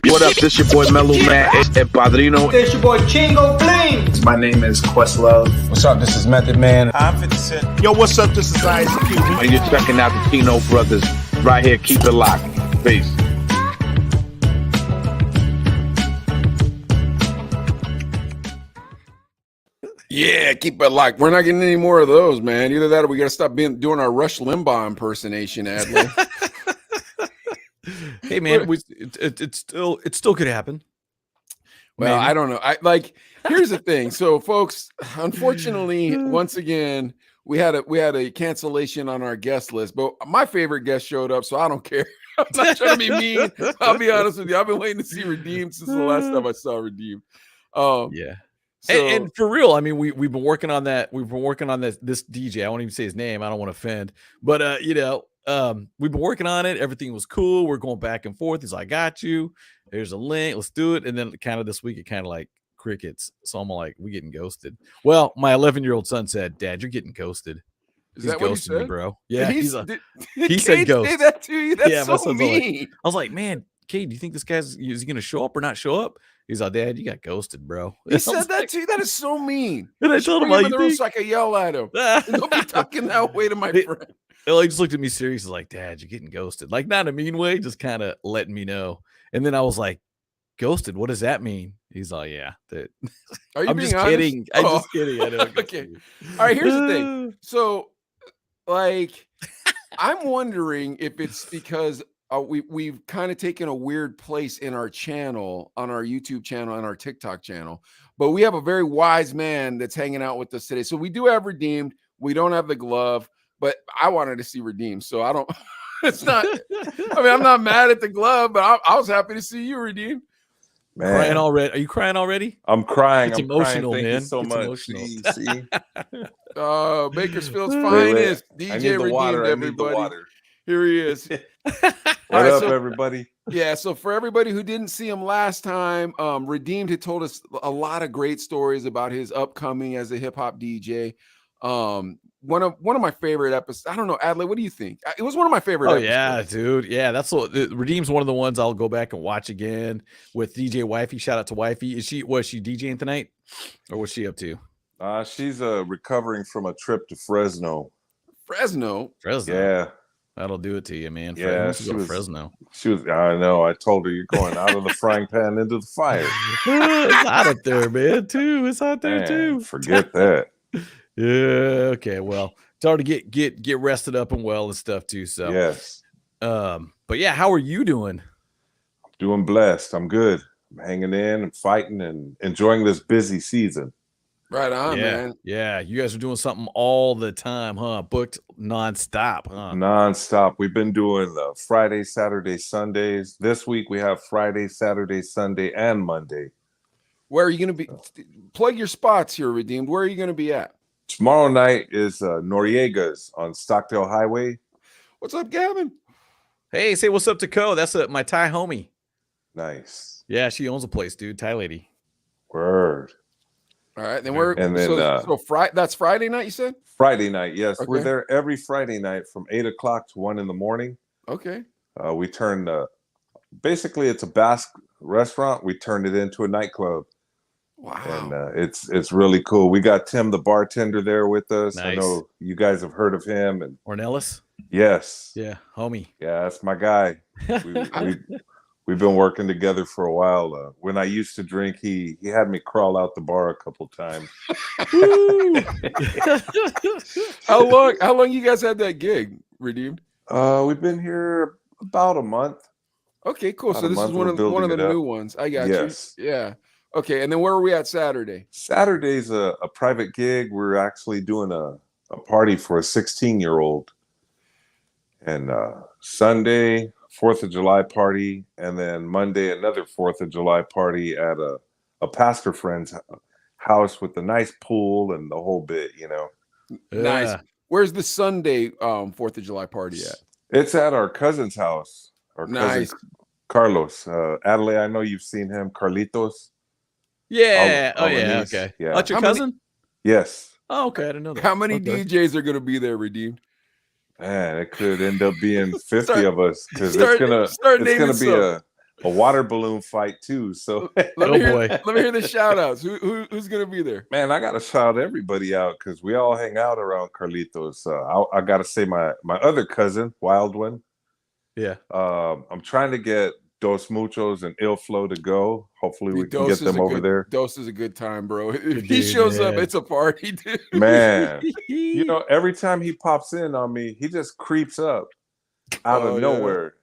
What up? This your boy Mellow Man El Padrino. This your boy Chino. My name is Questlove. What's up? This is Method Man. I'm 50 Cent. Yo, what's up? This is Ice Cube. And you're checking out the Chino brothers right here. Keep it locked. Peace. Yeah, keep it locked. We're not getting any more of those, man. Either that or we got to stop doing our Rush Limbaugh impersonation, Adley. Hey, man, it still could happen. Well, Maybe. I don't know. Here's the thing. So, folks, unfortunately, once again, we had a cancellation on our guest list, but my favorite guest showed up, so I don't care. I'm not trying to be mean. I'll be honest with you. I've been waiting to see Redeemed since the last time I saw Redeemed. Yeah. So, and for real, I mean, we've been working on that. We've been working on this DJ. I won't even say his name. I don't want to offend, but we've been working on it. Everything was cool. We're going back and forth. He's like, I got you. There's a link. Let's do it. And then kind of this week, it kind of like crickets. So I'm like, we getting ghosted. Well, my 11-year-old son said, Dad, you're getting ghosted. Is that what he said? Me, bro. Yeah. He said ghost. Say that to you? That's so mean. I was like, man, Kate, do you think this is he going to show up or not show up? He's like, Dad, you got ghosted, bro. He said that to you? That is so mean. And I told him, like, so I could yell at him. Don't be talking that way to my friend. He just looked at me serious. He's like, Dad, you're getting ghosted. Like, not in a mean way, just kind of letting me know. And then I was like, ghosted? What does that mean? He's like, yeah. Are you I'm being just honest? kidding. I'm just kidding. I know. Okay. All right, here's the thing. So, like, I'm wondering if it's because we've kind of taken a weird place in our channel, on our YouTube channel and our TikTok channel, but we have a very wise man that's hanging out with us today. So we do have Redeemed. We don't have the glove, but I wanted to see Redeemed. So I don't, it's not, I mean, I'm not mad at the glove, but I was happy to see you, Redeemed. Man. Crying already? Are you crying already? I'm crying. It's emotional, crying. man. Thank you so much. Emotional. See? Bakersfield's finest. I DJ need the Redeemed, water. everybody. I need the water. Here he is. What up, everybody? Yeah, so for everybody who didn't see him last time, Redeemed had told us a lot of great stories about his upcoming as a hip hop DJ. One of my favorite episodes. I don't know, Adley, what do you think? It was one of my favorite episodes. Yeah, dude. Yeah, that's what Redeem's one of the ones I'll go back and watch again with DJ Wifey. Shout out to Wifey. Was she DJing tonight? Or what's she up to? She's recovering from a trip to Fresno. Fresno. Yeah. That'll do it to you, man. Yeah, she was Fresno. She was. I know. I told her you're going out of the frying pan into the fire. It's hot up there, man. Too. It's hot there too. Forget that. Yeah. Okay. Well, it's hard to get rested up and well and stuff too. So yes. But yeah, how are you doing? I'm doing blessed. I'm good. I'm hanging in and fighting and enjoying this busy season. Right on, man. Yeah, you guys are doing something all the time, huh? Booked nonstop, huh? Nonstop. We've been doing Friday, Saturday, Sundays. This week we have Friday, Saturday, Sunday, and Monday. Where are you going to be? Plug your spots here, Redeemed. Where are you going to be at? Tomorrow night is Noriega's on Stockdale Highway. What's up, Gavin? Hey, say what's up to Co. That's my Thai homie. Nice. Yeah, she owns a place, dude. Thai lady. Word. All right, then that's Friday night, you said? Friday night, yes. Okay. We're there every Friday night from 8 o'clock to 1 in the morning. Okay. We turned basically it's a Basque restaurant. We turned it into a nightclub. Wow. And it's really cool. We got Tim the bartender there with us. Nice. I know you guys have heard of him. And Ornelas? yes. Yeah, homie. Yeah, that's my guy. We've been working together for a while. When I used to drink, he had me crawl out the bar a couple times. How long you guys had that gig, Redeemed? We've been here about a month. Okay, cool. So this is one of the new ones. I got you. Yeah. Okay, and then where are we at Saturday? Saturday's a private gig. We're actually doing a party for a 16-year-old. And Sunday, 4th of July party, and then Monday another 4th of July party at a pastor friend's house with a nice pool and the whole bit, you know. Nice. Where's the Sunday 4th of July party at? It's at our cousin's house. Our nice. cousin Carlos. Adelaide, I know you've seen him. Carlitos. Yeah. Okay. Yeah. That's your cousin? Yes. Oh, okay. I didn't know that. How many DJs are going to be there, Redeemed? Man, it could end up being 50 of us because it's gonna be a water balloon fight too. So let me hear the shout outs. Who's gonna be there? man, I gotta shout everybody out because we all hang out around Carlitos. I gotta say my other cousin, Wild One. Yeah. I'm trying to get Dos Muchos and Il Flow to go. Hopefully we can Dos get them over there. Dos is a good time, bro. If Good he dude, shows up, man. it's a party, dude. Man, you know, every time he pops in on me, he just creeps up out of nowhere.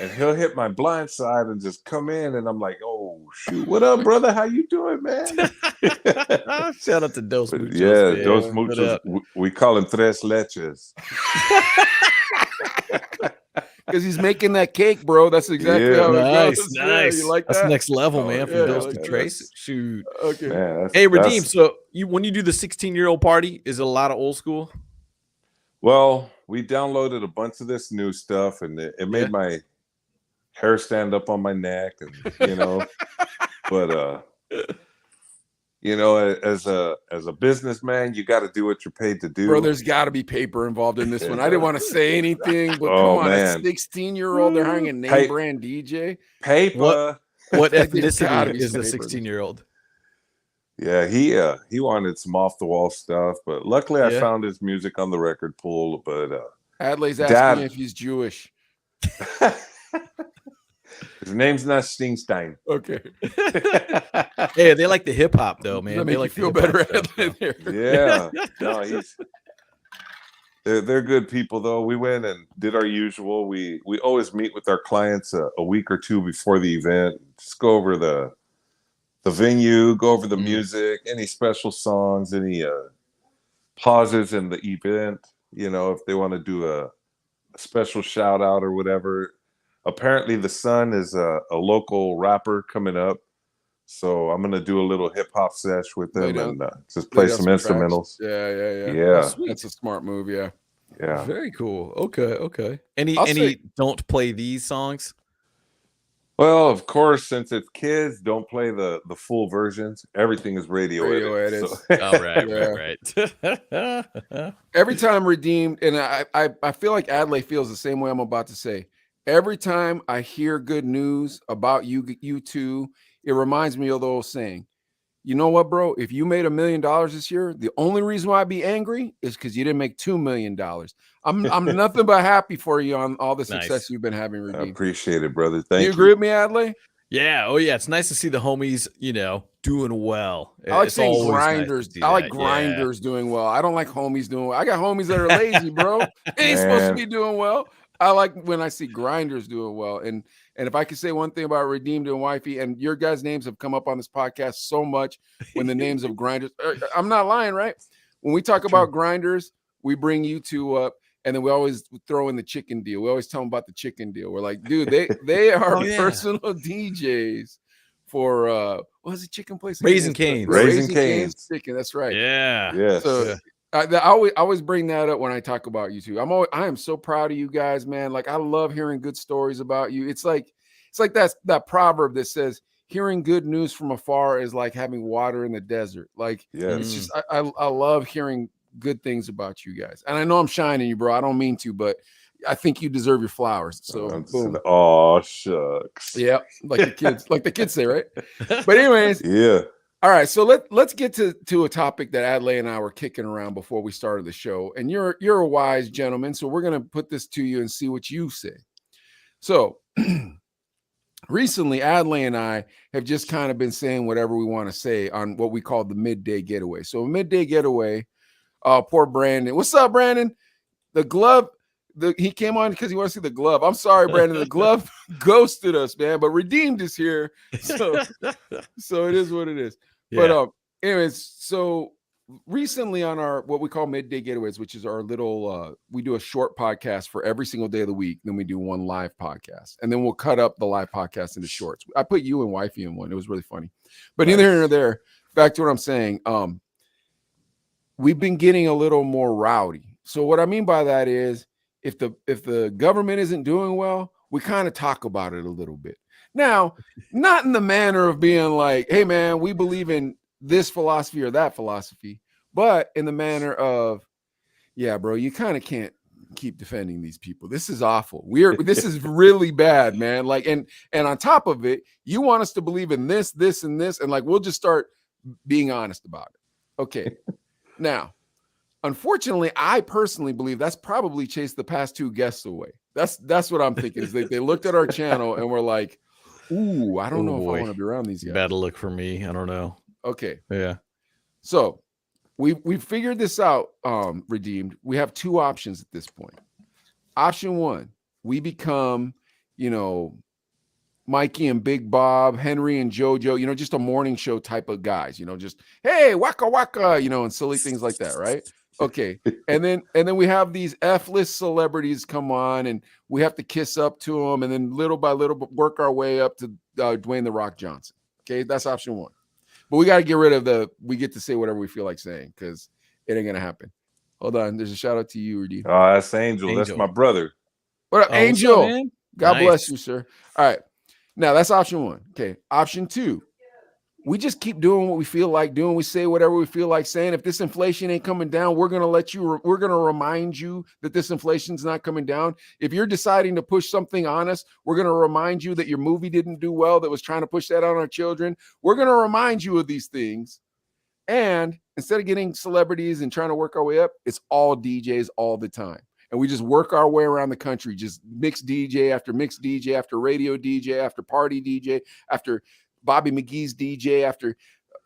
And he'll hit my blind side and just come in, and I'm like, "Oh shoot, what up, brother? How you doing, man?" Shout out to Dos Muchos. Yeah, man. Dos Muchos. We call him Tres Leches. Because he's making that cake, bro. That's exactly how it goes. Nice. Yeah, you like that? That's next level, man. From Dos to like Trace. Shoot. Okay. Man, Hey, Redeem. So when you do the 16-year-old party, is it a lot of old school? Well, we downloaded a bunch of this new stuff, and it made my hair stand up on my neck, and you know, but you know, as a businessman, you got to do what you're paid to do. Bro, there's got to be paper involved in this one. I didn't want to say anything, but come on, man. a 16-year-old, they're hiring a name brand DJ. Paper. What ethnicity is the 16-year-old? Yeah, he wanted some off the wall stuff, but luckily I found his music on the record pool. But Adley's asking if he's Jewish. His name's not Stingstein. Okay. Hey, they like the hip hop though, man. That they make like you feel better, Adley. Yeah, no, they're good people though. We went and did our usual. We always meet with our clients a week or two before the event. Just go over the venue, go over the music, any special songs, any pauses in the event. You know, if they want to do a special shout out or whatever. Apparently, the Sun is a local rapper coming up, so I'm gonna do a little hip hop sesh with them and just play some instrumentals. Yeah. Oh, that's a smart move. Yeah. Very cool. Okay. Any don't play these songs? Well, of course, since it's kids, don't play the full versions. Everything is radio edit. So. Oh, right. Every time Redeemed, and I feel like Adley feels the same way I'm about to say. Every time I hear good news about you two, it reminds me of the old saying, you know what, bro? If you made $1 million this year, the only reason why I'd be angry is because you didn't make $2 million. I'm nothing but happy for you on all the success you've been having, Redeem. I appreciate it, brother. Thank you. You agree with me, Adley? Yeah. Oh, yeah. It's nice to see the homies, you know, doing well. I like saying grinders. Nice I like grinders doing well. I don't like homies doing well. I got homies that are lazy, bro. They ain't supposed to be doing well. I like when I see grinders doing well. And if I could say one thing about Redeemed and Wifey, and your guys' names have come up on this podcast so much when the names of grinders, I'm not lying, right? When we talk about grinders, we bring you two up, and then we always throw in the chicken deal. We always tell them about the chicken deal. We're like, dude, they are personal DJs for what was the chicken place? Raising Cane's. Raising Cane's chicken. That's right. Yeah. Yes. So I always bring that up when I talk about you two. I am so proud of you guys, man. Like I love hearing good stories about you. It's like that proverb that says hearing good news from afar is like having water in the desert. Like it's just I love hearing good things about you guys. And I know I'm shining you, bro. I don't mean to, but I think you deserve your flowers. So boom. Oh shucks. Yeah, like the kids say, right? But anyways, yeah. All right, so let's get to a topic that Adley and I were kicking around before we started the show. And you're a wise gentleman, so we're gonna put this to you and see what you say. So recently, Adley and I have just kind of been saying whatever we want to say on what we call the midday getaway. So a midday getaway, poor Brandon. What's up, Brandon? The glove, he came on because he wants to see the glove. I'm sorry, Brandon. The glove ghosted us, man, but Redeemed is here. So it is what it is. Yeah. But anyways, so recently on our what we call midday getaways, which is our little we do a short podcast for every single day of the week, then we do one live podcast, and then we'll cut up the live podcast into shorts. I put you and Wifey in one. It was really funny. But neither here nor there. Back to what I'm saying. We've been getting a little more rowdy. So what I mean by that is if the government isn't doing well, we kind of talk about it a little bit. Now, not in the manner of being like, hey, man, we believe in this philosophy or that philosophy, but in the manner of, yeah, bro, you kind of can't keep defending these people. This is awful. This is really bad, man. Like, and on top of it, you want us to believe in this, and this, and like we'll just start being honest about it. Okay. Now, unfortunately, I personally believe that's probably chased the past 2 guests away. That's what I'm thinking. Is they looked at our channel and were like, "Ooh, I don't know if I want to be around these guys." Bad look for me. I don't know. Okay. Yeah. So we figured this out, Redeemed. We have 2 options at this point. Option 1, we become, Mikey and Big Bob, Henry and JoJo, just a morning show type of guys, just, hey, waka waka, and silly things like that, right? Okay. And then we have these F-list celebrities come on and we have to kiss up to them and then little by little work our way up to Dwayne The Rock Johnson. Okay. That's option 1. But we got to get rid of we get to say whatever we feel like saying because it ain't going to happen. Hold on. There's a shout out to you, Rudy. Oh, that's Angel. That's my brother. What up, Angel? What's up, man? God bless you, sir. All right. Now that's option 1. Okay. Option 2. We just keep doing what we feel like doing. We say whatever we feel like saying. If this inflation ain't coming down, we're going to remind you that this inflation's not coming down. If you're deciding to push something on us, we're going to remind you that your movie didn't do well, that was trying to push that on our children. We're going to remind you of these things. And instead of getting celebrities and trying to work our way up, it's all DJs all the time. And we just work our way around the country, just mixed DJ after radio DJ, after party DJ, after Bobby McGee's DJ, after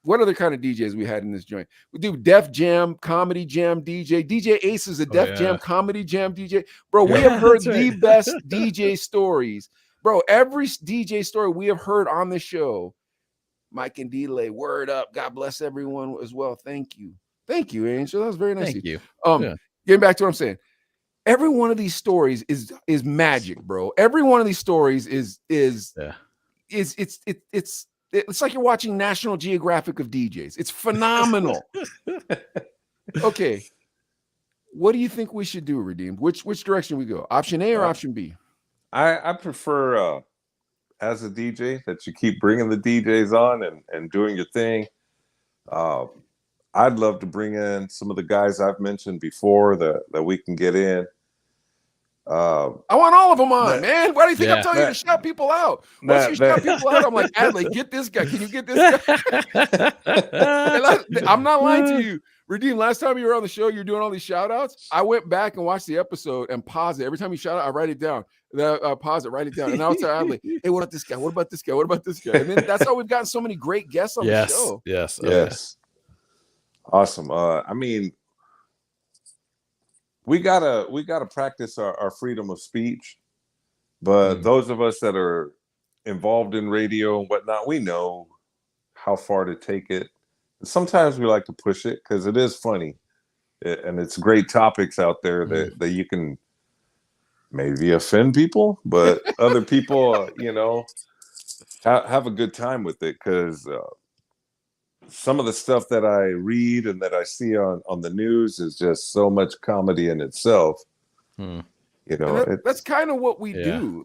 what other kind of DJs we had in this joint? We do Def Jam, Comedy Jam DJ. DJ Ace is a Def Jam, Comedy Jam DJ. Bro, we have heard the best DJ stories. Bro, every DJ story we have heard on the show, Mike and Delay, word up. God bless everyone as well. Thank you. Thank you, Angel. That was very nice. Thank you. Getting back to what I'm saying. Every one of these stories is magic, bro. Every one of these stories it's like you're watching National Geographic of DJs. It's phenomenal. Okay. What do you think we should do, Redeemed? Which direction we go? Option A or option B? I prefer as a DJ that you keep bringing the DJs on and doing your thing. I'd love to bring in some of the guys I've mentioned before that we can get in. I want all of them on, man. Why do you think I'm telling you to shout people out? Once you shout people out, I'm like, Adley, get this guy. Can you get this guy? I'm not lying to you. Redeem, last time you were on the show, you're doing all these shout outs. I went back and watched the episode and paused it. Every time you shout out, I write it down. Pause it, write it down. And I'll tell Adley, hey, what about this guy? What about this guy? What about this guy? And then that's how we've gotten so many great guests on the show. Yes. Awesome. I mean, we gotta practice our freedom of speech, but those of us that are involved in radio and whatnot, we know how far to take it. Sometimes we like to push it because it is funny, and it's great topics out there that you can maybe offend people, but other people, have a good time with it because. Some of the stuff that I read and that I see on the news is just so much comedy in itself. That's kind of what we do.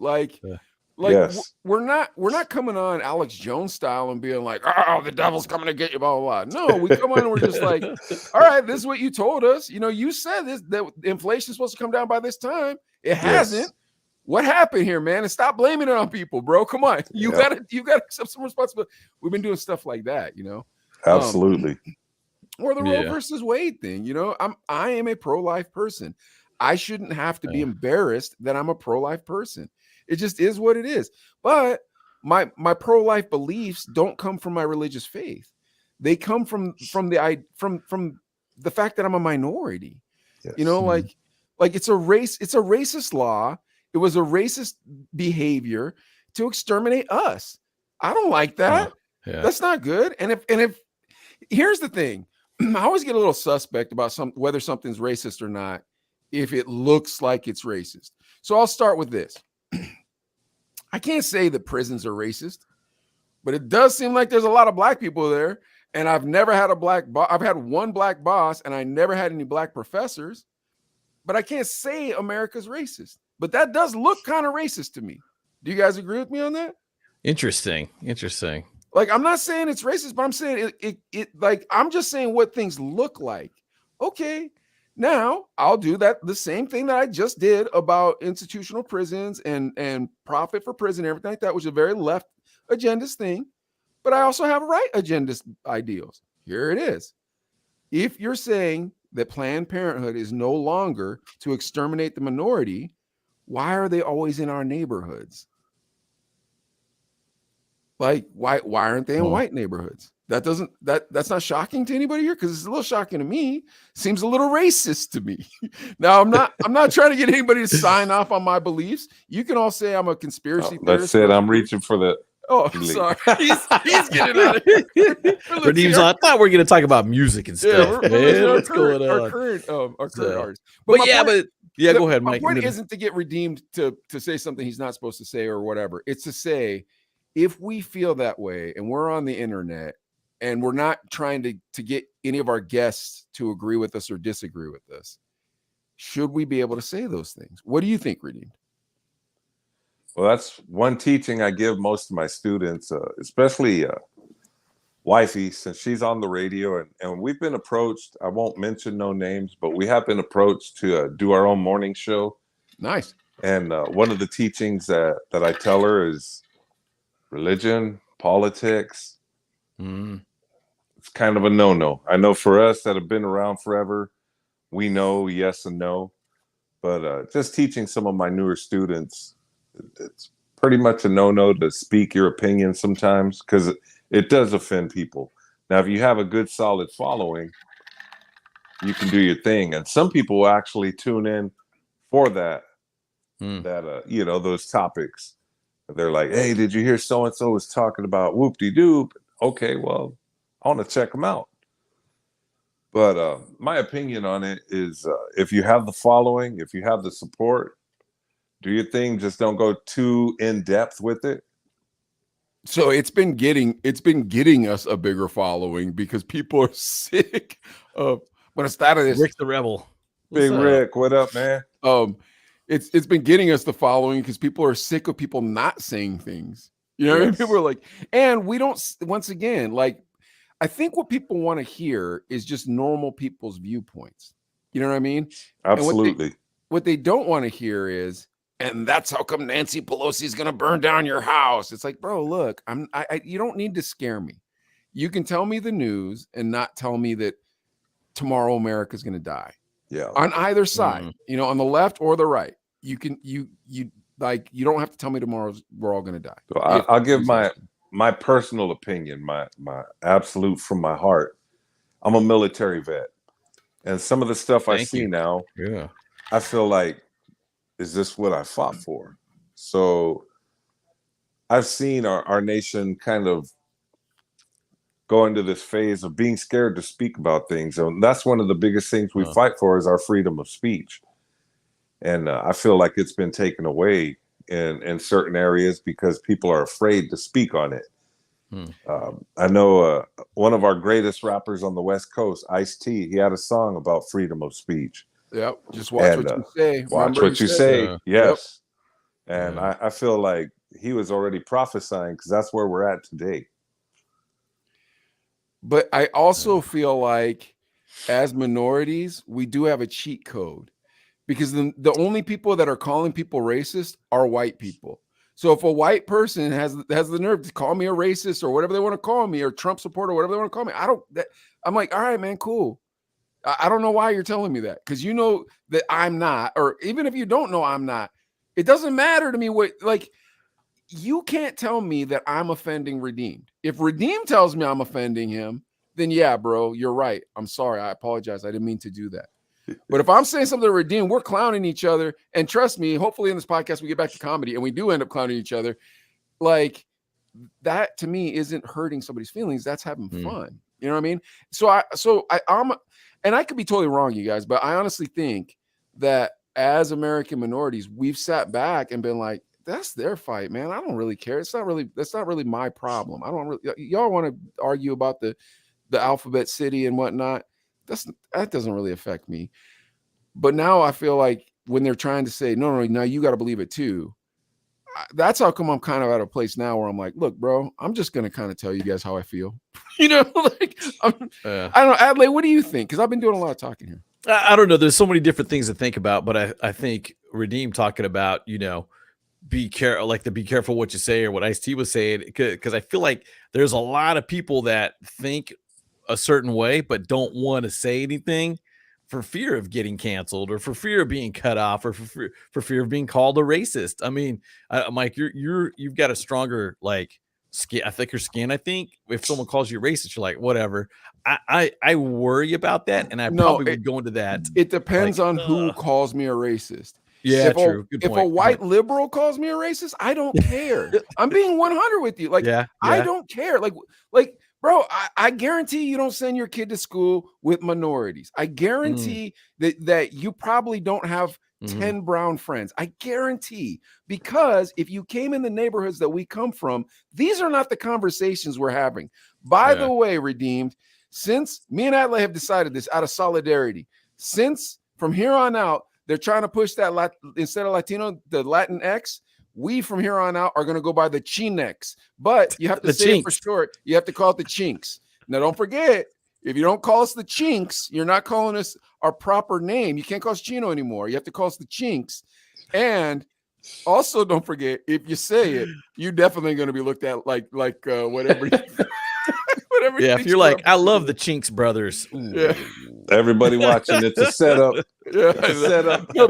We're not coming on Alex Jones style and being like, oh, the devil's coming to get you, blah, blah, blah. No, we come on and we're just like, all right, this is what you told us. You said that inflation's supposed to come down by this time. It hasn't. What happened here, man? And stop blaming it on people, bro. Come on. You gotta accept some responsibility. We've been doing stuff like that, Absolutely. Or the Roe versus Wade thing. I am a pro-life person. I shouldn't have to be embarrassed that I'm a pro-life person. It just is what it is. But my pro-life beliefs don't come from my religious faith. They come from the fact that I'm a minority. Yes. Like it's a racist law. It was a racist behavior to exterminate us. I don't like that. That's not good. And if here's the thing, I always get a little suspect about whether something's racist or not if it looks like it's racist. So I'll start with this. I can't say that prisons are racist, but it does seem like there's a lot of black people there. And I've never had a black boss. I've had one black boss and I never had any black professors, but I can't say America's racist. But that does look kind of racist to me. Do you guys agree with me on that? Interesting. Like, I'm not saying it's racist, but I'm saying it like, I'm just saying what things look like. Okay. Now I'll do the same thing that I just did about institutional prisons and profit for prison, everything like that, which is a very left agendist thing. But I also have right agendist ideals. Here it is. If you're saying that Planned Parenthood is no longer to exterminate the minority, why are they always in our neighborhoods? Like, why aren't they in white neighborhoods? That's not shocking to anybody here, because it's a little shocking to me. Seems a little racist to me. Now, I'm not trying to get anybody to sign off on my beliefs. You can all say I'm a conspiracy theorist. That's it. I'm reaching for the. Oh, sorry. He's getting out of here. Redeem's on. I thought we were going to talk about music and stuff. Yeah, what's going on? Our current artist. But go ahead, Mike. My point isn't to get redeemed to say something he's not supposed to say or whatever. It's to say, if we feel that way and we're on the internet and we're not trying to get any of our guests to agree with us or disagree with us, should we be able to say those things? What do you think, Redeemed? Well, that's one teaching I give most of my students, especially wifey, since she's on the radio, and we've been approached. I won't mention no names, but we have been approached to do our own morning show. Nice. And one of the teachings that I tell her is religion, politics. It's kind of a no-no. I know for us that have been around forever, we know yes and no. But just teaching some of my newer students, it's pretty much a no-no to speak your opinion sometimes, because it does offend people. Now, if you have a good, solid following, you can do your thing. And some people will actually tune in for that, those topics. They're like, hey, did you hear so-and-so was talking about whoop-de-doo? Okay, well, I want to check them out. But my opinion on it is if you have the following, if you have the support, do your thing. Just don't go too in depth with it. So it's been getting us a bigger following because people are sick of. When I started this, Rick the Rebel, Big Rick, what up, man? It's been getting us the following because people are sick of people not saying things. You know what I mean? People are like, and we don't. Once again, like, I think what people want to hear is just normal people's viewpoints. You know what I mean? Absolutely. What they don't want to hear is, and that's how come Nancy Pelosi is going to burn down your house. It's like, bro, look, you don't need to scare me. You can tell me the news and not tell me that tomorrow America's going to die. Yeah. On either side, on the left or the right, you don't have to tell me tomorrow we're all going to die. So I'll give my personal opinion, my absolute from my heart. I'm a military vet, and some of the stuff I see now, I feel like, is this what I fought for? So I've seen our nation kind of go into this phase of being scared to speak about things. And that's one of the biggest things we fight for is our freedom of speech. And I feel like it's been taken away in certain areas because people are afraid to speak on it. I know one of our greatest rappers on the West Coast, Ice-T, he had a song about freedom of speech. Yep. Just watch what you say. Watch what you say. Yes. Yep. And I feel like he was already prophesying because that's where we're at today. But I also feel like as minorities, we do have a cheat code because the only people that are calling people racist are white people. So if a white person has the nerve to call me a racist or whatever they want to call me, or Trump supporter, or whatever they want to call me, I'm like, all right, man, cool. I don't know why you're telling me that, because you know that I'm not, or even if you don't know I'm not, it doesn't matter to me you can't tell me that I'm offending Redeemed. If Redeemed tells me I'm offending him, then yeah, bro, you're right. I'm sorry. I apologize. I didn't mean to do that. But if I'm saying something to Redeemed, we're clowning each other. And trust me, hopefully in this podcast, we get back to comedy and we do end up clowning each other. Like, that to me isn't hurting somebody's feelings. That's having fun. You know what I mean? And I could be totally wrong, you guys, but I honestly think that as American minorities, we've sat back and been like, that's their fight, man. I don't really care. That's not really my problem. I don't really, y'all want to argue about the alphabet city and whatnot. That doesn't really affect me. But now I feel like when they're trying to say, no, now you got to believe it too. that's how come I'm kind of at a place now where I'm like, look, bro, I'm just gonna kind of tell you guys how I feel. You know, like I don't know, Adlai, what do you think? Because I've been doing a lot of talking here. I don't know. There's so many different things to think about, but I think Redeem talking about, you know, be careful, like be careful what you say, or what Ice-T was saying, because I feel like there's a lot of people that think a certain way but don't want to say anything for fear of getting canceled, or for fear of being cut off, or for fear of being called a racist. I mean, Mike, you've got a stronger like skin, a thicker skin. I think if someone calls you racist, you're like, whatever. I worry about that, and I probably would go into that. It depends on who calls me a racist. Yeah, true. Good point. If a white liberal calls me a racist, I don't care. I'm being 100 with you. Like, I don't care. Like, bro, I guarantee you don't send your kid to school with minorities. I guarantee that you probably don't have 10 brown friends. I guarantee, because if you came in the neighborhoods that we come from, these are not the conversations we're having. By the way, Redeemed, since me and Adlai have decided this out of solidarity, since from here on out, they're trying to push that instead of Latino, the Latin X. We from here on out are going to go by the Chinex, but you have to say it for short. You have to call it the Chinks. Now, don't forget, if you don't call us the Chinks, you're not calling us our proper name. You can't call us Chino anymore. You have to call us the Chinks. And also, don't forget, if you say it, you're definitely going to be looked at like whatever. Whatever. Yeah, if you're like, I love the Chinks brothers. Yeah. Everybody watching, it's a setup. Yeah, it's a setup. No,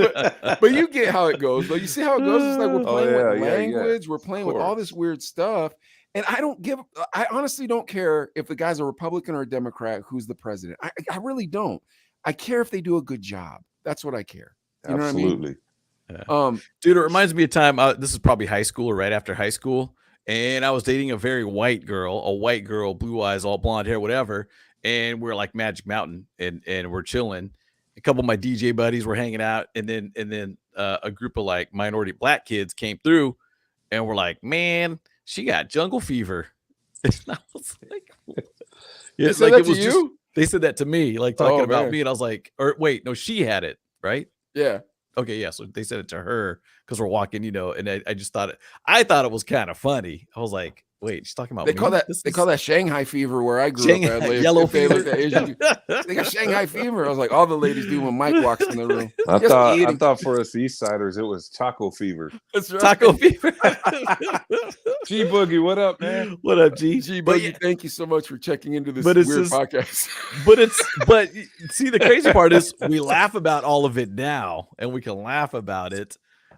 but you get how it goes. Though you see how it goes. It's like we're playing with language. We're playing with all this weird stuff. And I honestly don't care if the guy's a Republican or a Democrat who's the president. I really don't. I care if they do a good job. That's what I care. You know Absolutely. what I mean? Dude, it reminds me of time. This is probably high school or right after high school. And I was dating a very white girl, blue eyes, all blonde hair, whatever. And we're like Magic Mountain, and we're chilling. A couple of my DJ buddies were hanging out, and then a group of like minority black kids came through, and we're like, man, she got jungle fever. And I was like, they said that to you? They said that to me, like talking about me, and I was like, or wait, no, she had it, right? Yeah. Okay, yeah. So they said it to her because we're walking, you know, and I just thought it was kind of funny. I was like, wait, she's talking about they call that Shanghai fever where I grew up. Yellow fever. They got Shanghai fever. I was like, all the ladies do when Mike walks in the room. I thought for us East Siders it was taco fever. That's right. Taco fever. G Boogie, what up, man? What up, G? G Boogie, thank you so much for checking into this weird podcast. But see, the crazy part is we laugh about all of it now, and we can laugh about it.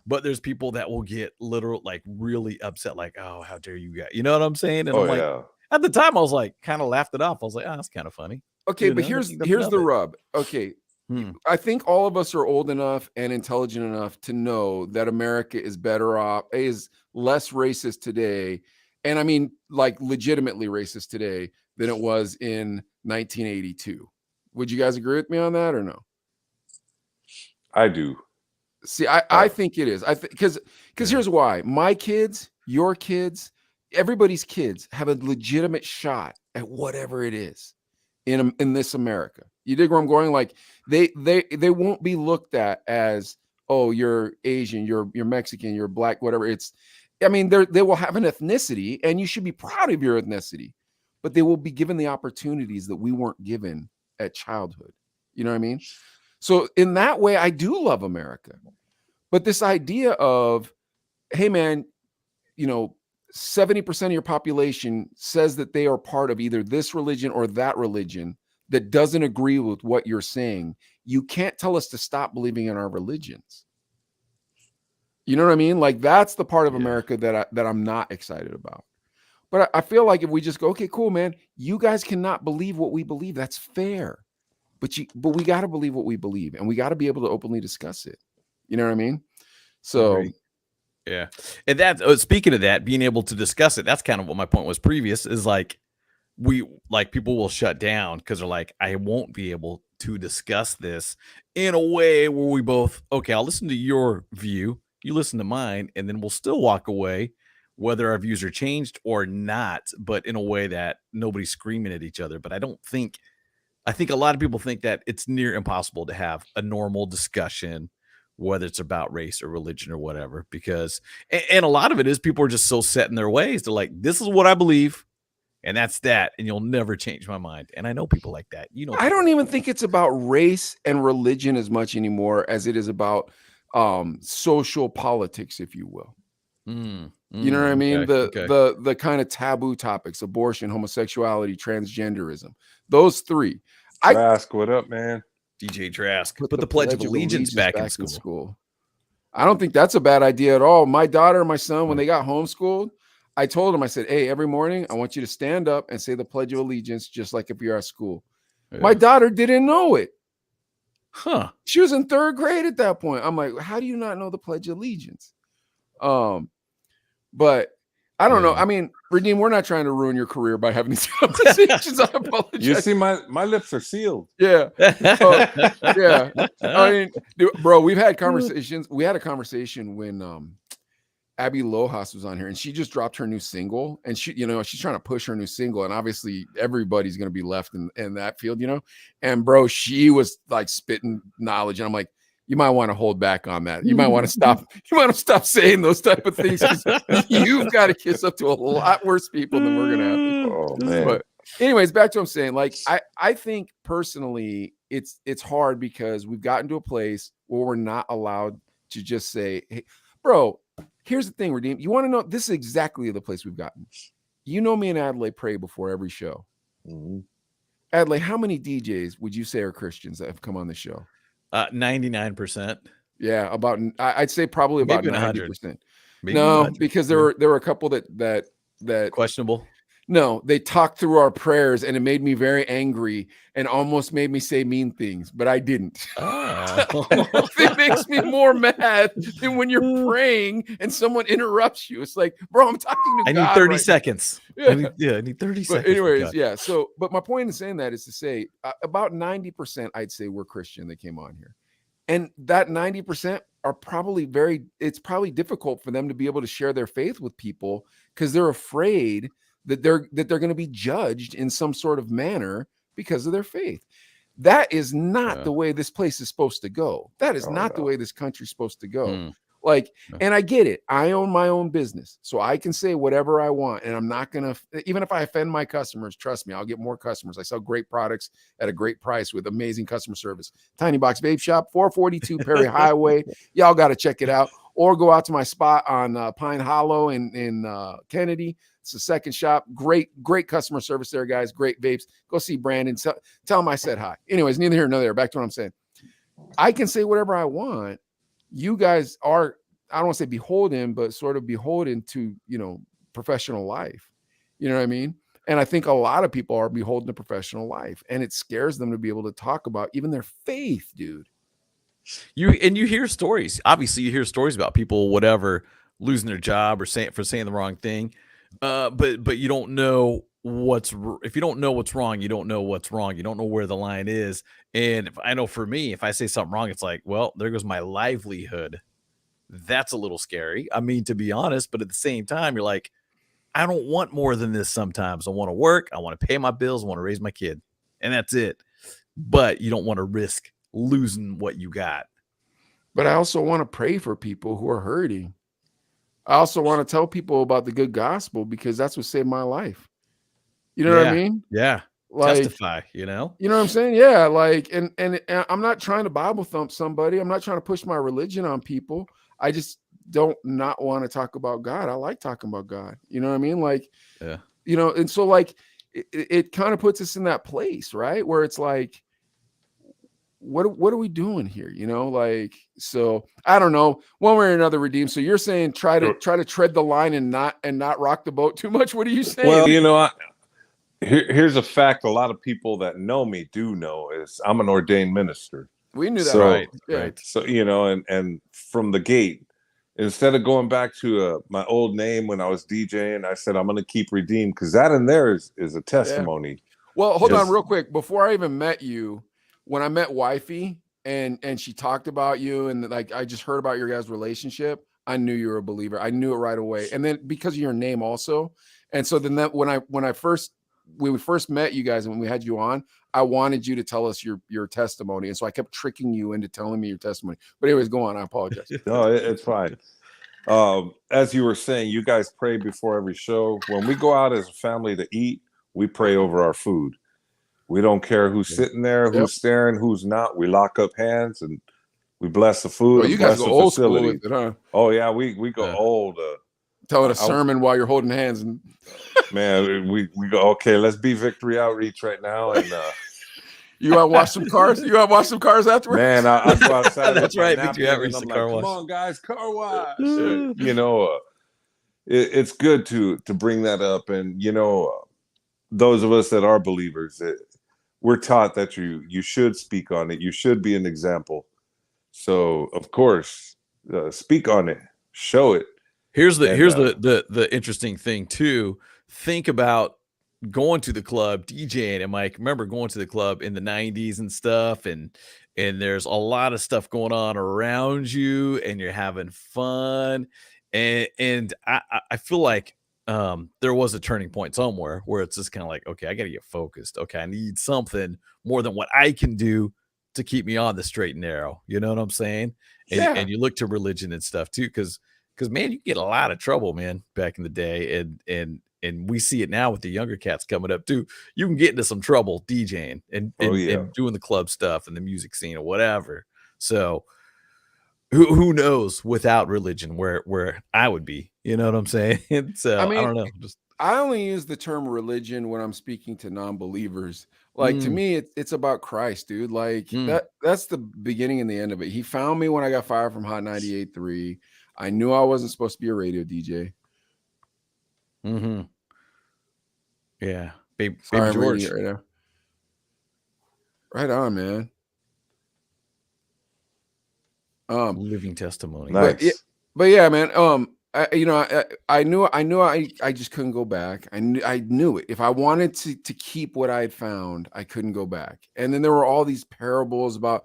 But there's people that will get literal, like really upset, like, oh, how dare you guys? You know what I'm saying? And I'm like, at the time, I was like, kind of laughed it off. I was like, oh, that's kind of funny. Okay, but here's the rub. Okay, I think all of us are old enough and intelligent enough to know that America is better off, is less racist today, and I mean, like, legitimately racist today than it was in 1982. Would you guys agree with me on that or no? I do. See, I think it is. I think because here's why. My kids, your kids, everybody's kids have a legitimate shot at whatever it is in this America. You dig where I'm going? Like they won't be looked at as, oh, you're Asian, you're Mexican, you're black, whatever. I mean, they will have an ethnicity, and you should be proud of your ethnicity, but they will be given the opportunities that we weren't given at childhood. You know what I mean? So in that way, I do love America. But this idea of, hey, man, 70% of your population says that they are part of either this religion or that religion that doesn't agree with what you're saying. You can't tell us to stop believing in our religions. You know what I mean? Like, that's the part of America that I'm not excited about. But I feel like if we just go, okay, cool, man, you guys cannot believe what we believe. That's fair. But we got to believe what we believe, and we got to be able to openly discuss it. You know what I mean? So, yeah. And that, speaking of that, being able to discuss it, that's kind of what my point was previous, is like, people will shut down because they're like, I won't be able to discuss this in a way where we both, okay, I'll listen to your view, you listen to mine, and then we'll still walk away, whether our views are changed or not, but in a way that nobody's screaming at each other. But I think a lot of people think that it's near impossible to have a normal discussion whether it's about race or religion or whatever, because and a lot of it is people are just so set in their ways. They're like, this is what I believe, and that's that, and you'll never change my mind. And I know people like that. You know, I don't even think it's about race and religion as much anymore as it is about social politics, if you will. You know what I mean? The kind of taboo topics: abortion, homosexuality, transgenderism. Those three. Trask, what up, man? DJ Trask. Put the Pledge of Allegiance back in school. I don't think that's a bad idea at all. My daughter and my son, when they got homeschooled, I told them, I said, hey, every morning I want you to stand up and say the Pledge of Allegiance, just like if you're at school. Yeah. My daughter didn't know it. Huh. She was in 3rd grade at that point. I'm like, how do you not know the Pledge of Allegiance? But I don't know. I mean, Redeem, we're not trying to ruin your career by having these conversations. I apologize. You see, my lips are sealed. Yeah. Yeah. I mean, dude, bro, we've had conversations. We had a conversation when Abby Lojas was on here, and she just dropped her new single, and she, you know, she's trying to push her new single, and obviously everybody's going to be left in that field, you know, and bro, she was like spitting knowledge, and I'm like, you might want to hold back on that. You might want to stop. You might want to stop saying those type of things, because you've got to kiss up to a lot worse people than we're going to have. Oh man. But anyways, back to what I'm saying. Like, I think personally, it's hard because we've gotten to a place where we're not allowed to just say, hey, bro, here's the thing, Redeem. You want to know? This is exactly the place we've gotten. You know, me and Adelaide pray before every show. Mm-hmm. Adelaide, how many DJs would you say are Christians that have come on the show? 99%. Yeah, I'd say probably about 90%. No, 100. Because there were a couple that questionable. No, they talked through our prayers, and it made me very angry and almost made me say mean things, but I didn't. Oh. It makes me more mad than when you're praying and someone interrupts you. It's like, bro, I'm talking to God. I need 30 seconds. Yeah. I need 30 seconds. But anyways, yeah. So, but my point in saying that is to say about 90%, I'd say, were Christian that came on here. And that 90% are probably it's probably difficult for them to be able to share their faith with people because they're afraid that they're going to be judged in some sort of manner because of their faith. That is not the way this place is supposed to go. That is not the way this country's supposed to go. Like, and I get it. I own my own business, so I can say whatever I want, and I'm not going to, even if I offend my customers, trust me, I'll get more customers. I sell great products at a great price with amazing customer service. Tiny Box Vape Shop, 442 Perry Highway. Y'all got to check it out, or go out to my spot on Pine Hollow in Kennedy. It's the second shop. Great customer service there, guys. Great vapes. Go see Brandon. Tell him I said hi. Anyways, neither here nor there. Back to what I'm saying. I can say whatever I want. You guys are, I don't want to say beholden, but sort of beholden to, you know, professional life. You know what I mean? And I think a lot of people are beholden to professional life, and it scares them to be able to talk about even their faith, dude. You hear stories. Obviously, you hear stories about people, whatever, losing their job or saying the wrong thing. But you don't know if you don't know what's wrong, you don't know what's wrong. You don't know where the line is. And I know for me, if I say something wrong, it's like, well, there goes my livelihood. That's a little scary. I mean, to be honest, but at the same time, you're like, I don't want more than this. Sometimes I want to work. I want to pay my bills. I want to raise my kid, and that's it. But you don't want to risk losing what you got. But I also want to pray for people who are hurting. I also want to tell people about the good gospel, because that's what saved my life. You know what I mean? Yeah. Like, testify, you know what I'm saying? Yeah. Like, and I'm not trying to Bible thump somebody. I'm not trying to push my religion on people. I just don't not want to talk about God. I like talking about God. You know what I mean? Like, yeah, you know, and so like, it kind of puts us in that place, right? Where it's like, what are we doing here? You know, like, so I don't know, one way or another, Redeem. So you're saying try to tread the line and not rock the boat too much. What are you saying? Well, you know, here's a fact a lot of people that know me do know is I'm an ordained minister. We knew that. So, right. Yeah. Right. So, you know, and from the gate, instead of going back to my old name when I was DJing, I said, I'm going to keep Redeemed, because that in there is a testimony. Yeah. Well, hold on real quick. Before I even met you, when I met Wifey and she talked about you, and like, I just heard about your guys' relationship, I knew you were a believer. I knew it right away. And then because of your name also. And so then that when I first when we first met you guys and when we had you on, I wanted you to tell us your testimony. And so I kept tricking you into telling me your testimony. But anyways, go on. I apologize. No, it's fine. As you were saying, you guys pray before every show. When we go out as a family to eat, we pray over our food. We don't care who's sitting there, who's staring, who's not. We lock up hands and we bless the food. Oh, you guys go old school with it, huh? Oh yeah, we go old. Telling a sermon while you're holding hands, and man, we go, okay, let's be Victory Outreach right now, and you want to watch some cars? You want to watch some cars afterwards? Man, I go outside. That's right, Victory Outreach, the car wash. Come on, guys, car wash. You know, it's good to bring that up, and you know, those of us that are believers, we're taught that you should speak on it. You should be an example. So, of course, speak on it, show it. Here's the interesting thing too. Think about going to the club, DJing, and Mike, remember going to the club in the 90s and stuff, and there's a lot of stuff going on around you, and you're having fun, and I feel like there was a turning point somewhere where it's just kind of like, okay, I got to get focused. Okay, I need something more than what I can do to keep me on the straight and narrow. You know what I'm saying? And you look to religion and stuff too, because man, you get a lot of trouble, man, back in the day, and we see it now with the younger cats coming up too. You can get into some trouble DJing and doing the club stuff and the music scene or whatever. So who knows without religion where I would be, you know what I'm saying? So I don't know. I only use the term religion when I'm speaking to non-believers. Like to me, it's about Christ, dude. Like that's the beginning and the end of it. He found me when I got fired from Hot 98.3. I knew I wasn't supposed to be a radio DJ. Mm-hmm. Yeah. Baby George. George. Right now. Right on, man. Living testimony. Nice. But yeah, man. I knew I just couldn't go back. I knew it. If I wanted to keep what I had found, I couldn't go back. And then there were all these parables about,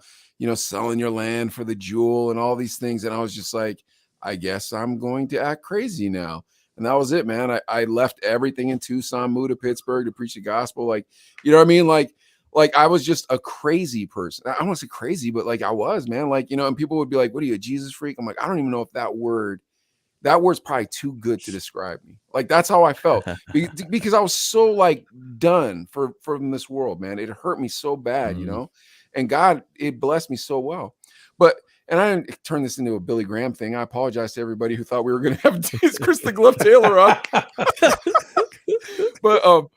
selling your land for the jewel and all these things. And I was just like, I guess I'm going to act crazy now. And that was it, man. I left everything in Tucson, moved to Pittsburgh to preach the gospel. Like, you know what I mean? Like I was just a crazy person. I don't want to say crazy, but like I was, man. Like, and people would be like, what are you, a Jesus freak? I'm like, I don't even know if that word's probably too good to describe me. Like, that's how I felt because I was so like done from this world, man. It hurt me so bad, and God, it blessed me so well. And I didn't turn this into a Billy Graham thing. I apologize to everybody who thought we were going to have Chris the Glove Taylor on. But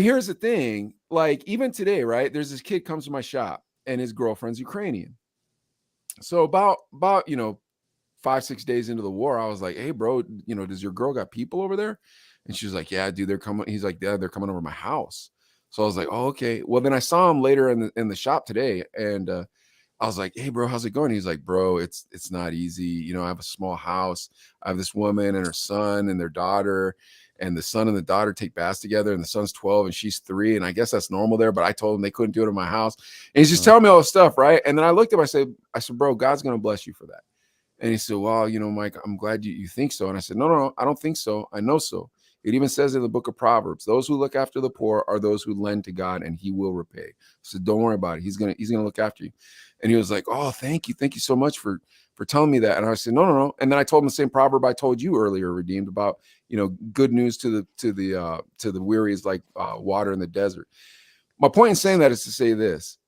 here's the thing. Like, even today, right? There's this kid comes to my shop and his girlfriend's Ukrainian. So about 5-6 days into the war, I was like, hey, bro, does your girl got people over there? And she was like, yeah, dude, they're coming. He's like, yeah, they're coming over my house. So I was like, oh, okay. Well, then I saw him later in the shop today, and I was like, hey, bro, how's it going? He's like, bro, it's not easy. I have a small house. I have this woman and her son and their daughter, and the son and the daughter take baths together, and the son's 12 and she's 3. And I guess that's normal there, but I told him they couldn't do it in my house. And he's just telling me all this stuff, right? And then I looked at him, I said, bro, God's going to bless you for that. And he said, well, Mike, I'm glad you think so. And I said, no, I don't think so. I know so. It even says in the book of Proverbs, those who look after the poor are those who lend to God, and he will repay. So don't worry about it. He's gonna look after you. And he was like, oh, thank you so much for telling me that. And I said, no. And then I told him the same proverb I told you earlier, Redeemed, about good news to the weary is like water in the desert. My point in saying that is to say this: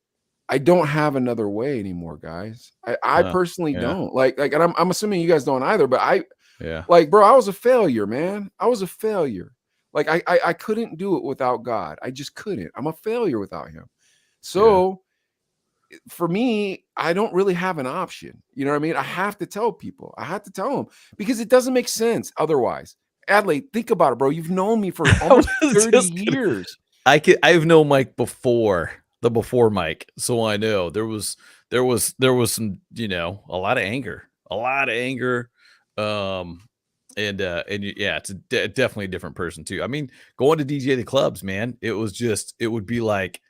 I don't have another way anymore, guys. I personally don't like, and I'm assuming you guys don't either. But like, bro, I was a failure, man. I was a failure. Like I couldn't do it without God. I just couldn't. I'm a failure without him. So for me, I don't really have an option. You know what I mean? I have to tell people. I have to tell them because it doesn't make sense otherwise. Adelaide, think about it, bro. You've known me for almost 30 years. I've known Mike before Mike, so I know there was some, a lot of anger, it's definitely a different person too. I mean, going to DJ the clubs, man, it would be like,